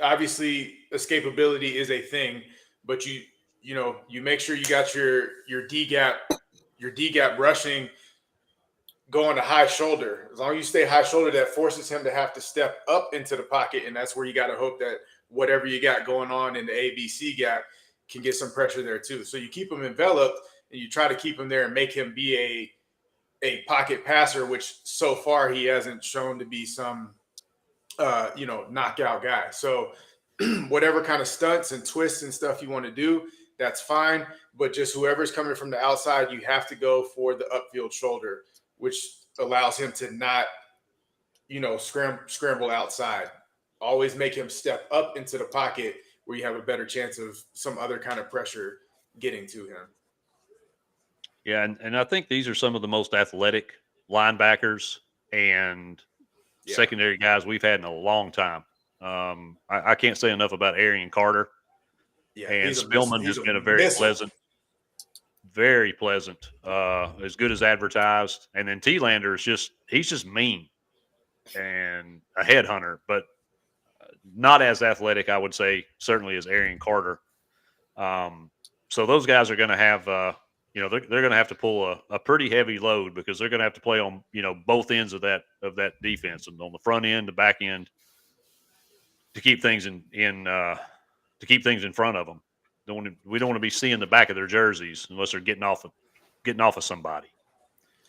Obviously, escapability is a thing, but you make sure you got your D gap rushing going to high shoulder. As long as you stay high shoulder, that forces him to have to step up into the pocket, and that's where you got to hope that whatever you got going on in the ABC gap can get some pressure there too. So you keep him enveloped, and you try to keep him there and make him be a pocket passer, which so far he hasn't shown to be some knockout guy. So whatever kind of stunts and twists and stuff you want to do, that's fine. But just whoever's coming from the outside, you have to go for the upfield shoulder, which allows him to not, scramble outside. Always make him step up into the pocket where you have a better chance of some other kind of pressure getting to him. Yeah, and I think these are some of the most athletic linebackers and secondary guys we've had in a long time. I can't say enough about Arian Carter. Yeah, and Spillman has been a very pleasant, as good as advertised. And then T-Lander he's just mean and a headhunter, but not as athletic, I would say, certainly as Arian Carter. So those guys are going to have, they're going to have to pull a pretty heavy load, because they're going to have to play on, both ends of that defense, and on the front end, the back end, to keep things in front of them. We don't want to be seeing the back of their jerseys unless they're getting off of somebody.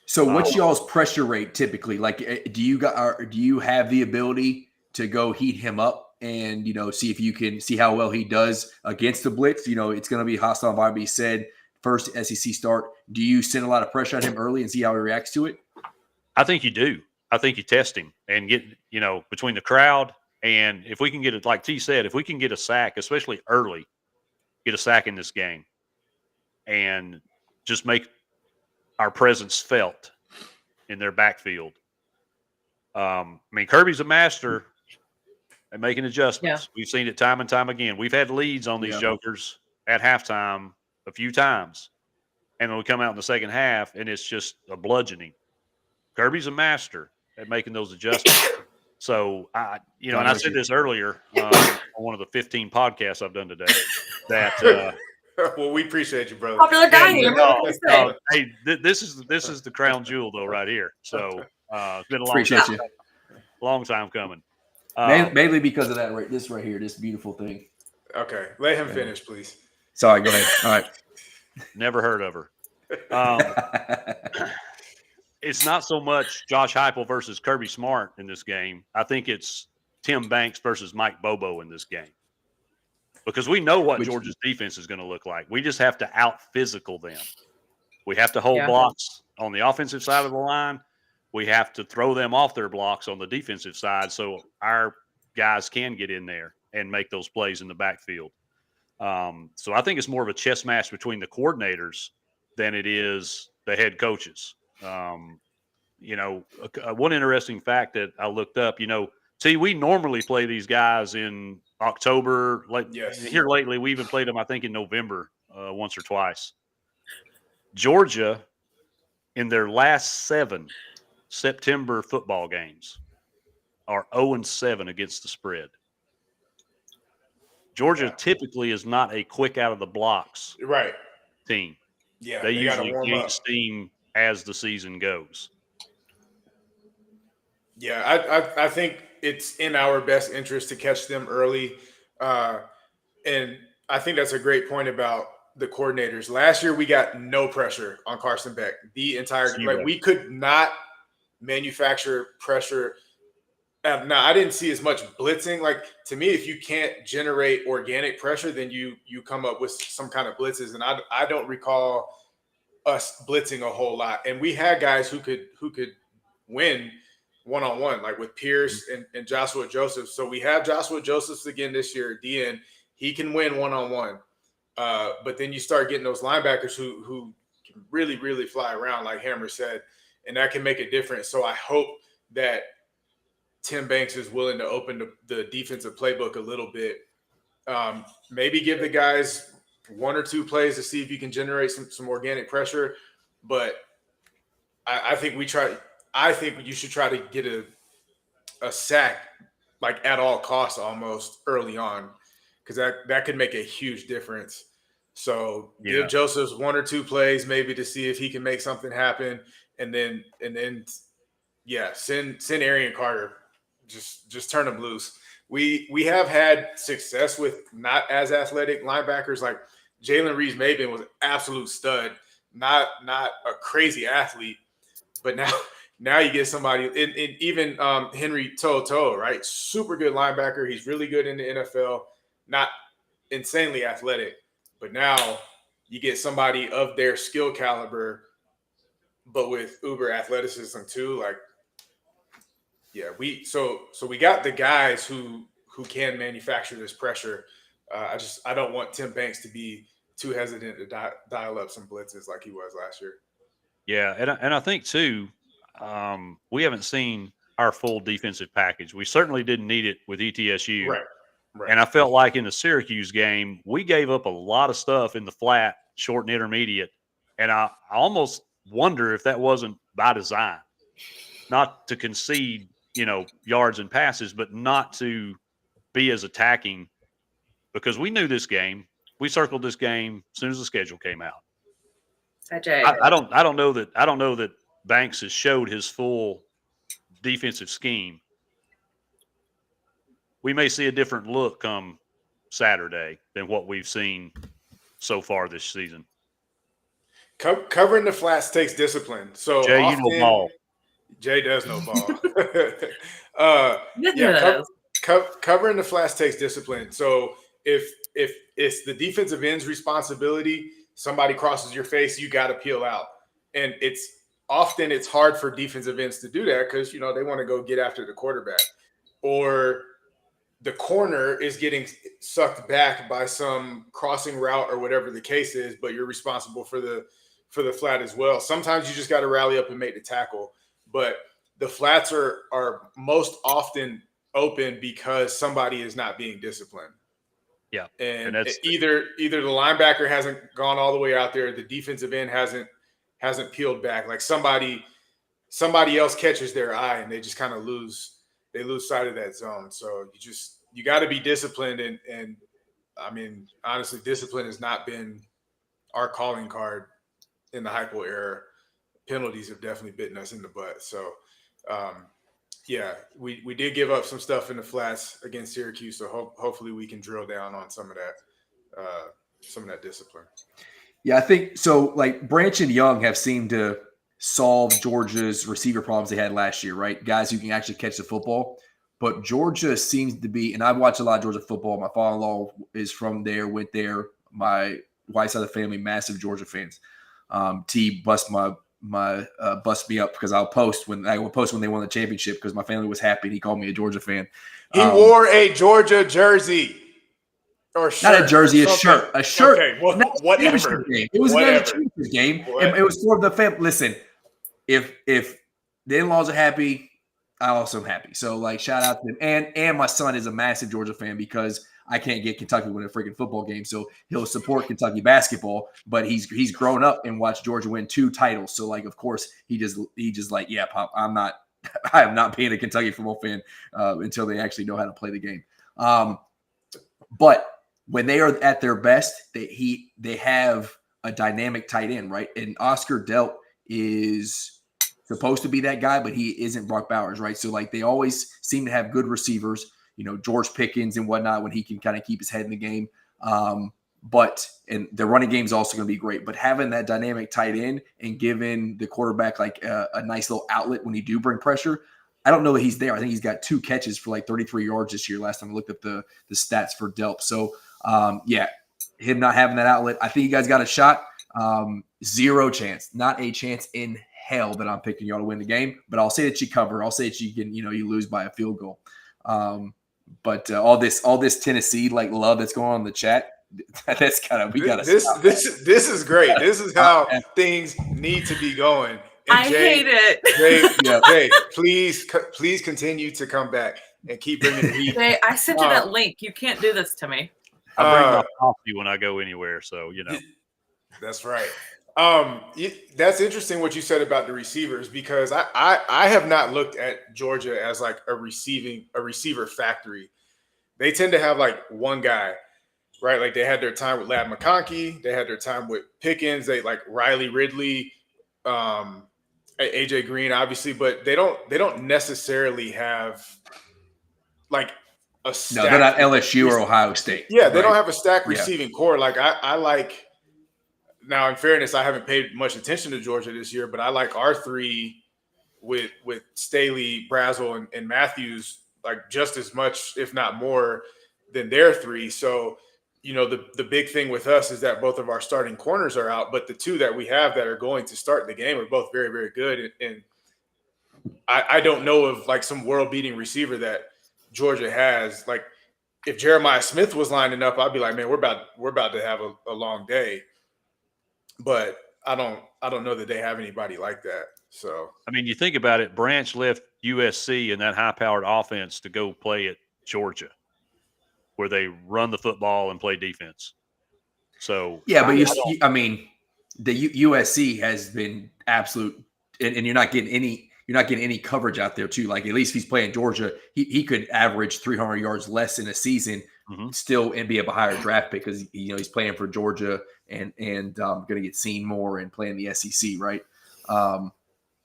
So what's y'all's pressure rate typically? Like, do you have the ability to go heat him up and, see if you can see how well he does against the blitz? It's going to be a hostile environment. He said first SEC start. Do you send a lot of pressure on him early and see how he reacts to it? I think you do. I think you test him and get, between the crowd And if we can get it, like T said, if we can get a sack, especially early, get a sack in this game and just make our presence felt in their backfield. Kirby's a master at making adjustments. Yeah. We've seen it time and time again. We've had leads on these jokers at halftime a few times. And then we come out in the second half, and it's just a bludgeoning. Kirby's a master at making those adjustments. So, and I said this earlier on one of the 15 podcasts I've done today, that well, we appreciate you, brother. Popular guy here. Hey, this is the crown jewel, though, right here. So, it's been a long time coming. Mainly because of that, this right here, this beautiful thing. Okay, let him finish, please. Sorry, go ahead. All right. Never heard of her. It's not so much Josh Heupel versus Kirby Smart in this game. I think it's Tim Banks versus Mike Bobo in this game. Because we know what Georgia's defense is going to look like. We just have to out-physical them. We have to hold blocks on the offensive side of the line. We have to throw them off their blocks on the defensive side so our guys can get in there and make those plays in the backfield. So I think it's more of a chess match between the coordinators than it is the head coaches. One interesting fact that I looked up, we normally play these guys in October. Here lately, we even played them, I think, in November once or twice. Georgia, in their last 7 September football games, are 0-7 against the spread. Georgia typically is not a quick out of the blocks team. Yeah, they usually gain steam as the season goes. Yeah, I think it's in our best interest to catch them early. And I think that's a great point about the coordinators. Last year, we got no pressure on Carson Beck. The entire we could not manufacture pressure. Now, I didn't see as much blitzing. Like, to me, if you can't generate organic pressure, then you come up with some kind of blitzes. And I don't recall us blitzing a whole lot. And we had guys who could win one-on-one, like with Pierce and Joshua Joseph. So we have Joshua Josephs again this year at DN. He can win one-on-one. But then you start getting those linebackers who can really, really fly around, like Hammer said, and that can make a difference. So I hope that Tim Banks is willing to open the defensive playbook a little bit. Maybe give the guys 1 or 2 plays to see if you can generate some organic pressure. But I think you should try to get a sack, like at all costs almost early on, because that could make a huge difference. So give Joseph's 1 or 2 plays maybe to see if he can make something happen, and then send Arian Carter. Just turn them loose. We have had success with not as athletic linebackers. Like Jalen Reeves-Maybin was an absolute stud, not a crazy athlete, but now you get somebody, and even Henry To'oTo'o, right? Super good linebacker. He's really good in the NFL, not insanely athletic, but now you get somebody of their skill caliber, but with uber athleticism too. Like, yeah, we got the guys who can manufacture this pressure. I don't want Tim Banks to be too hesitant to dial up some blitzes like he was last year. Yeah, and I think too, we haven't seen our full defensive package. We certainly didn't need it with ETSU. Right. And I felt like in the Syracuse game, we gave up a lot of stuff in the flat, short, and intermediate. And I almost wonder if that wasn't by design, not to concede, yards and passes, but not to be as attacking, because we knew this game. We circled this game as soon as the schedule came out. I don't know that Banks has showed his full defensive scheme. We may see a different look come Saturday than what we've seen so far this season. Covering the flats takes discipline. So Jay, you know ball. Jay does know ball. Covering the flats takes discipline. So if it's the defensive end's responsibility, somebody crosses your face, you got to peel out. And it's hard for defensive ends to do that because, they want to go get after the quarterback. Or the corner is getting sucked back by some crossing route or whatever the case is, but you're responsible for the flat as well. Sometimes you just got to rally up and make the tackle, but the flats are most often open because somebody is not being disciplined. Yeah. And that's either the linebacker hasn't gone all the way out there, the defensive end hasn't peeled back. Like somebody else catches their eye and they just kind of lose sight of that zone. So you got to be disciplined. And I mean, honestly, discipline has not been our calling card in the Heupel era. Penalties have definitely bitten us in the butt. So, yeah, we did give up some stuff in the flats against Syracuse. So hopefully we can drill down on some of that discipline. Yeah, I think so. Like Branch and Young have seemed to solve Georgia's receiver problems they had last year, right? Guys who can actually catch the football. But Georgia seems to be, and I've watched a lot of Georgia football. My father-in-law is from there, went there. My wife's side of the family, massive Georgia fans. T bust me up because I'll post when they won the championship because my family was happy and he called me a Georgia fan. He wore a Georgia jersey. Or shirt, not a jersey, a shirt. A shirt. Okay, well, whatever. It was not a championship game. It was for the family. Listen, if the in-laws are happy, I also am happy. So, like, shout out to them. And my son is a massive Georgia fan because I can't get Kentucky to win a freaking football game. So he'll support Kentucky basketball, but he's grown up and watched Georgia win 2 titles. So, like, of course, he just like, yeah, Pop, I am not being a Kentucky football fan until they actually know how to play the game. But when they are at their best, they have a dynamic tight end, right? And Oscar Delp is supposed to be that guy, but he isn't Brock Bowers, right? So, like, they always seem to have good receivers, George Pickens and whatnot when he can kind of keep his head in the game. And the running game is also going to be great. But having that dynamic tight end and giving the quarterback like a nice little outlet when you do bring pressure, I don't know that he's there. I think he's got 2 catches for like 33 yards this year. Last time I looked up the stats for Delp. So, yeah, him not having that outlet, I think you guys got a shot. 0 chance, not a chance in hell that I'm picking y'all to win the game. But I'll say that you cover. I'll say that you can, you lose by a field goal. But all this Tennessee like love that's going on in the chat, that's kind of this is great. This is how things need to be going. And I hate it. Jay, please continue to come back and keep bringing the heat. Jay, I sent you that link. You can't do this to me. I bring my coffee when I go anywhere, so That's right. That's interesting what you said about the receivers because I have not looked at Georgia as like a receiver factory. They tend to have like one guy, right? Like they had their time with Ladd McConkey, they had their time with Pickens, they like Riley Ridley, AJ Green, obviously, but they don't necessarily have like a stack. No, they're not LSU or Ohio State. Yeah, they don't have a stack receiving core. Like I like. Now, in fairness, I haven't paid much attention to Georgia this year, but I like our 3 with Staley, Brazel, and Matthews like just as much, if not more, than their 3. So, the big thing with us is that both of our starting corners are out, but the 2 that we have that are going to start the game are both very, very good. And I don't know of like some world-beating receiver that Georgia has. Like if Jeremiah Smith was lining up, I'd be like, man, we're about to have a long day. But I don't know that they have anybody like that. So I mean, you think about it, Branch left USC and that high-powered offense to go play at Georgia, where they run the football and play defense. So yeah, but the USC has been absolute, and you're not getting any coverage out there too. Like at least if he's playing Georgia, he could average 300 yards less in a season, still and be a higher draft pick because he's playing for Georgia and going to get seen more and playing the SEC, right?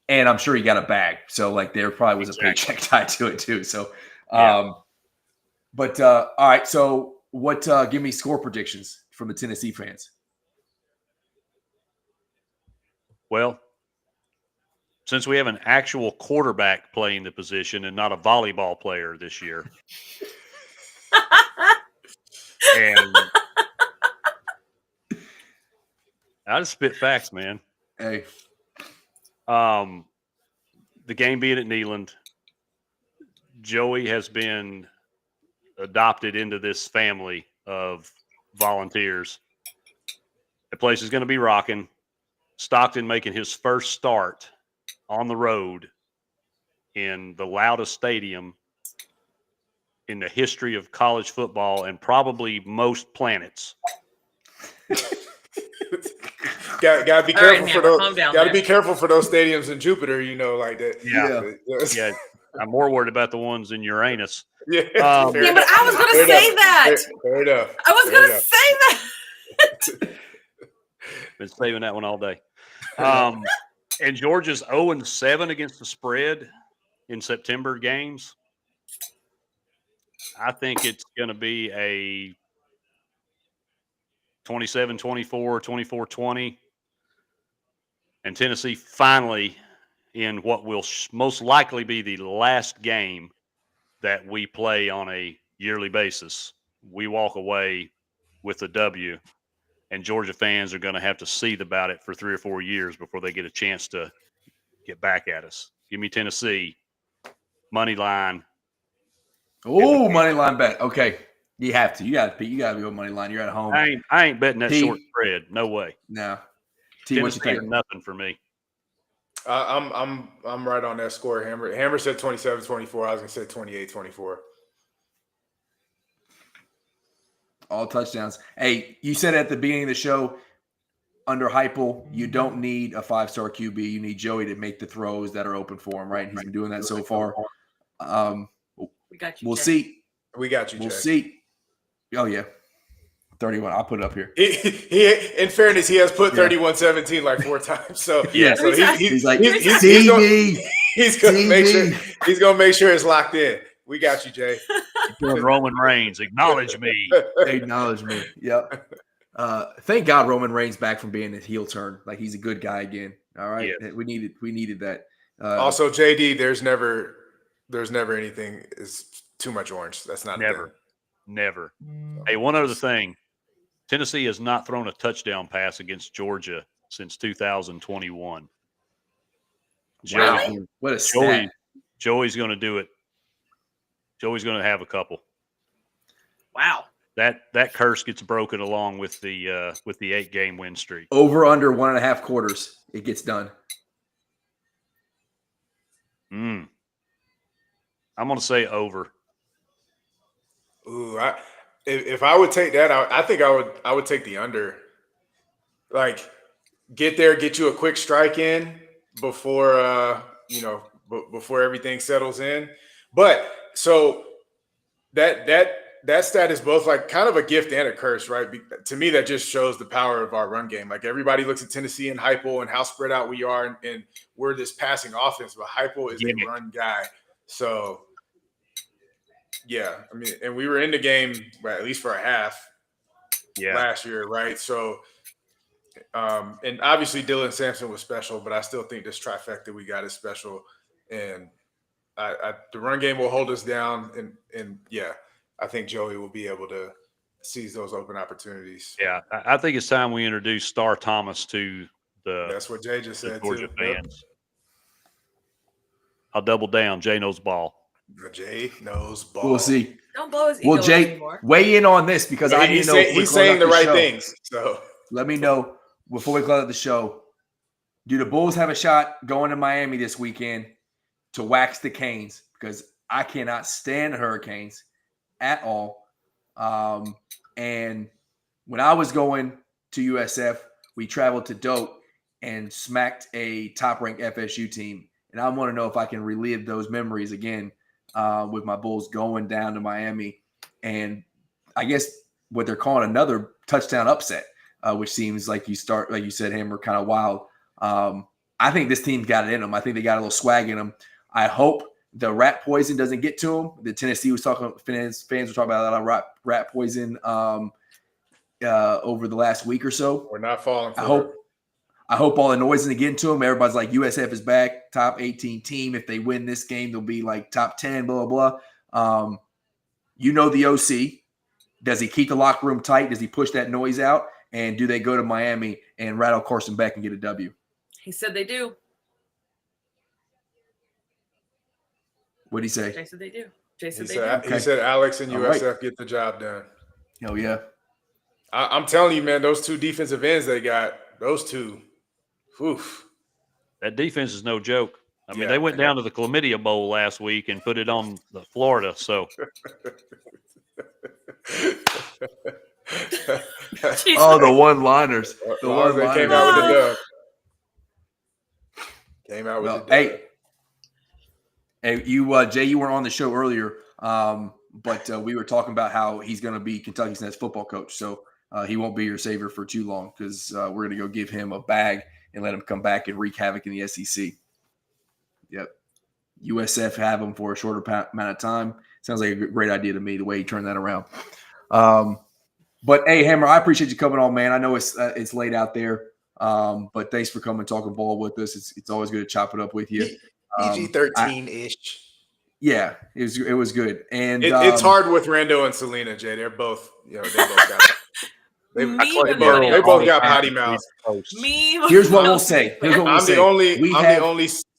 And I'm sure he got a bag, so like there probably was a paycheck tied to it too. So, all right. So what? Give me score predictions from the Tennessee fans. Well, since we have an actual quarterback playing the position and not a volleyball player this year, and I just spit facts, man. Hey, the game being at Neyland, Joey has been adopted into this family of volunteers. The place is going to be rocking. Stockton making his first start on the road in the loudest stadium in the history of college football and probably most planets. Gotta be All right, careful for Hammer, those. calm down Gotta there. be careful for those stadiums in Jupiter. Like that. Yeah. I'm more worried about the ones in Uranus. Yeah. Fair Yeah, but I was going to say that. Fair enough. I was going to say that. Been saving that one all day. And Georgia's 0-7 against the spread in September games. I think it's going to be a 27-24, 24-20. And Tennessee finally, in what will most likely be the last game that we play on a yearly basis, we walk away with the W. And Georgia fans are going to have to seethe about it for 3 or 4 years before they get a chance to get back at us. Give me Tennessee, money line. Oh, money line bet. Okay, you have to. You got to be on money line. You're at home. I ain't betting that T. short spread. No way. No. T, what Tennessee you think? or nothing for me. I'm right on that score. Hammer said 27-24. I was gonna say 28-24. All touchdowns. Hey, you said at the beginning of the show, under Heupel, you don't need a 5-star QB. You need Joey to make the throws that are open for him, right? He's been doing that so far. We got you. We'll Jay. see. We got you. We'll Jay. see. Oh, yeah. 31. I'll put it up here. He, in fairness, he has put 31-17 like 4 times. So Yeah. so He's like, he's gonna make sure it's locked in. We got you, Jay. Roman Reigns, acknowledge me. Acknowledge me. Yep. Thank God Roman Reigns back from being a heel turn. Like he's a good guy again. All right. Yes. We needed that. Also, JD, there's never anything is too much orange. That's not Never. Hey, one other thing. Tennessee has not thrown a touchdown pass against Georgia since 2021. Wow. What a stat. Joey's going to do it. Joey's going to have a couple. Wow. That curse gets broken along with the 8-game win streak. Over under 1.5 quarters, it gets done. I'm going to say over. Ooh, if I would take that, I think I would take the under. Like, get there, get you a quick strike in before before everything settles in. But so that stat is both like kind of a gift and a curse, right? To me, that just shows the power of our run game. Like everybody looks at Tennessee and Heupel and how spread out we are, and we're this passing offense, but Heupel is a run guy. So. Yeah, I mean, and we were in the game at least for a half last year, right? So, and obviously Dylan Sampson was special, but I still think this trifecta we got is special. And the run game will hold us down, and I think Joey will be able to seize those open opportunities. Yeah, I think it's time we introduce Star Thomas to That's what Jay just said Georgia too. fans. Yep. I'll double down. Jay knows ball. Jay knows ball. We'll see. Don't blow his ego Well, Jay, anymore. weigh in on this because I need to know if he's saying the right things. So let me know before we close out the show. Do the Bulls have a shot going to Miami this weekend to wax the Canes? Because I cannot stand the Hurricanes at all. And when I was going to USF, we traveled to Doak and smacked a top-ranked FSU team. And I want to know if I can relive those memories again with my Bulls going down to Miami. And I guess what they're calling another touchdown upset, which seems like like you said, Hammer, kind of wild. I think this team's got it in them. I think they got a little swag in them. I hope the rat poison doesn't get to them. The Tennessee was talking, fans were talking about a lot of rat poison over the last week or so. We're not falling for it. I hope all the noise isn't getting to them. Everybody's like, USF is back, top 18 team. If they win this game, they'll be like top 10, blah, blah, blah. The OC. Does he keep the locker room tight? Does he push that noise out? And do they go to Miami and rattle Carson Beck and get a W? He said they do. What'd he say? Jay said they do. Jason, He they said, do. he said Alex and All right. USF get the job done. Oh yeah. I'm telling you, man, those two defensive ends they got, those two, oof. That defense is no joke. I mean, Yeah. they went down to the Chlamydia Bowl last week and put it on the Florida. So Jesus. Oh, the one-liners. As The long as they came one-liners. out with the dub. Came out with Well, the dub. Hey, you, Jay, you weren't on the show earlier, but we were talking about how he's going to be Kentucky's next football coach. So he won't be your savior for too long because we're going to go give him a bag and let him come back and wreak havoc in the SEC. Yep. USF have him for a shorter amount of time. Sounds like a great idea to me, the way he turned that around. But, hey, Hammer, I appreciate you coming on, man. I know it's late out there, but thanks for coming talking ball with us. It's always good to chop it up with you. PG-13-ish. Yeah, it was good. And It's hard with Rando and Selena, Jay. They're both, they both got they both got potty mouths. Here's what we'll say.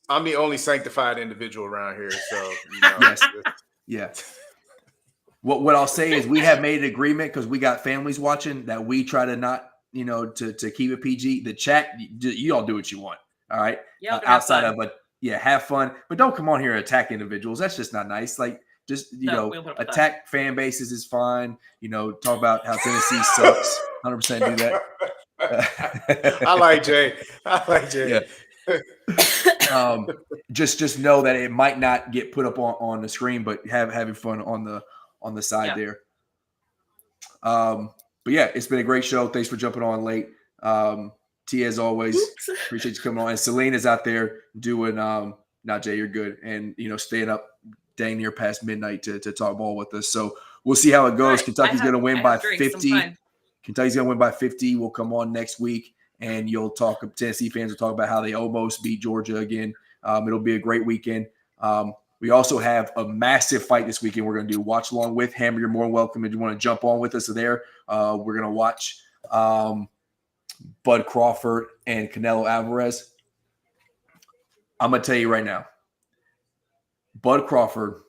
I'm the only sanctified individual around here. So yes. Yeah. What I'll say is we have made an agreement because we got families watching that we try to not, to keep it PG. The chat, you all do what you want. All right. Outside of it. Yeah, have fun, but don't come on here and attack individuals. That's just not nice. Like, just attack fan bases is fine. Talk about how Tennessee sucks. 100% do that. I like Jay. Yeah. Just know that it might not get put up on the screen, but having fun on the side there. But yeah, it's been a great show. Thanks for jumping on late. T, as always, appreciate you coming on. And Selena's out there doing Jay, you're good. And staying up dang near past midnight to talk ball with us. So we'll see how it goes. Right. Kentucky's gonna win by 50. Kentucky's gonna win by 50. We'll come on next week and Tennessee fans will talk about how they almost beat Georgia again. It'll be a great weekend. We also have a massive fight this weekend. We're gonna do watch along with Hammer. You're more than welcome if you want to jump on with us there. We're gonna watch Bud Crawford and Canelo Alvarez. I'm going to tell you right now, Bud Crawford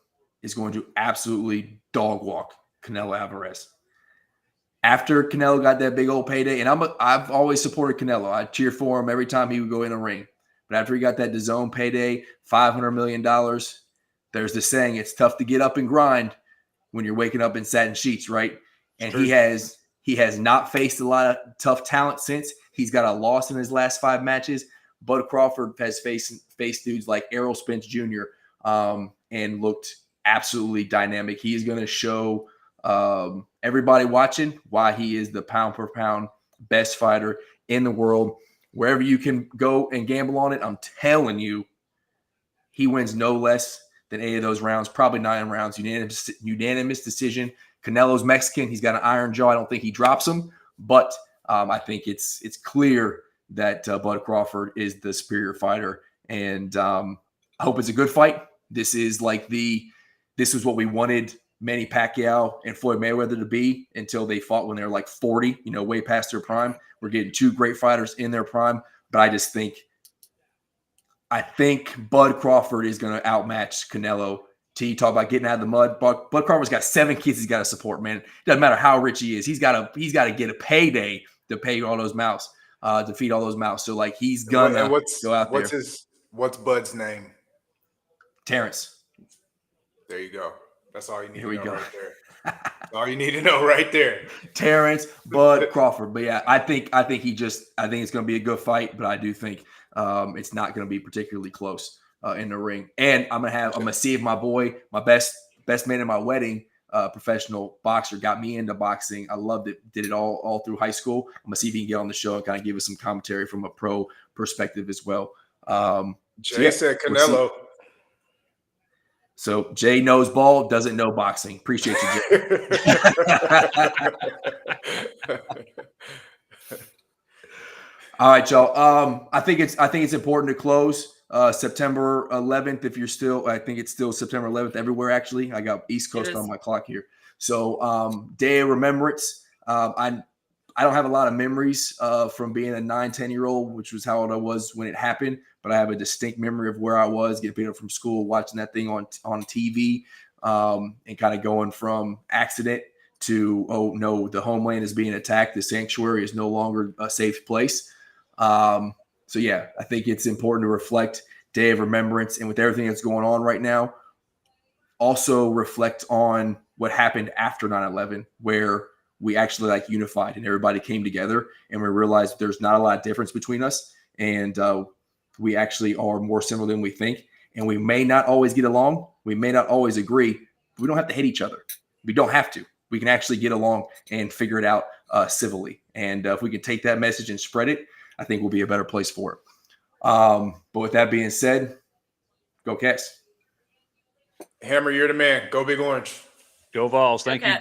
is going to absolutely dog walk Canelo Alvarez. After Canelo got that big old payday, and I've always supported Canelo. I cheer for him every time he would go in a ring. But after he got that DAZN payday, $500 million, there's this saying, it's tough to get up and grind when you're waking up in satin sheets, right? And he has not faced a lot of tough talent since. He's got a loss in his last 5 matches. Bud Crawford has faced dudes like Errol Spence Jr. And looked absolutely dynamic. He is going to show everybody watching why he is the pound-per-pound best fighter in the world. Wherever you can go and gamble on it, I'm telling you, he wins no less than 8 of those rounds, probably 9 rounds, unanimous decision. Canelo's Mexican. He's got an iron jaw. I don't think he drops him, but I think it's clear that Bud Crawford is the superior fighter, and I hope it's a good fight. This is what we wanted Manny Pacquiao and Floyd Mayweather to be until they fought when they were like 40, way past their prime. We're getting 2 great fighters in their prime, but I think Bud Crawford is going to outmatch Canelo. T, talk about getting out of the mud. Bud Crawford's got 7 kids he's got to support, man. Doesn't matter how rich he is. He's got to get a payday to pay all those mouths, to feed all those mouths. So he's gonna go out there. What's Bud's name? Terrence. There you go. That's all you need Here to we know go. right there. That's all you need to know right there. Terrence, Bud Crawford. But yeah, I think it's gonna be a good fight, but I do think it's not gonna be particularly close in the ring. And I'm gonna see if my boy, my best man at my wedding, professional boxer, got me into boxing. I loved it, did it all through high school. I'm gonna see if he can get on the show and kind of give us some commentary from a pro perspective as well. Jay said Canelo. So Jay knows ball, doesn't know boxing. Appreciate you, Jay. All right, y'all. I think it's important to close September 11th. If you're still, I think it's still September 11th everywhere. Actually, I got East Coast on my clock here. So Day of Remembrance. I don't have a lot of memories from being a 9-10-year-old, which was how old I was when it happened. But I have a distinct memory of where I was, getting picked up from school, watching that thing on TV. and kind of going from accident to, oh no, the homeland is being attacked. The sanctuary is no longer a safe place. So yeah, I think it's important to reflect Day of Remembrance, and with everything that's going on right now, also reflect on what happened after 9/11, where we actually like unified and everybody came together, and we realized there's not a lot of difference between us, and we actually are more similar than we think. And we may not always get along, we may not always agree. We don't have to hate each other. We don't have to. We can actually get along and figure it out civilly. And if we can take that message and spread it, I think we'll be a better place for it. But with that being said, go Cats. Hammer, you're the man. Go Big Orange. Go Vols. Thank Okay. you.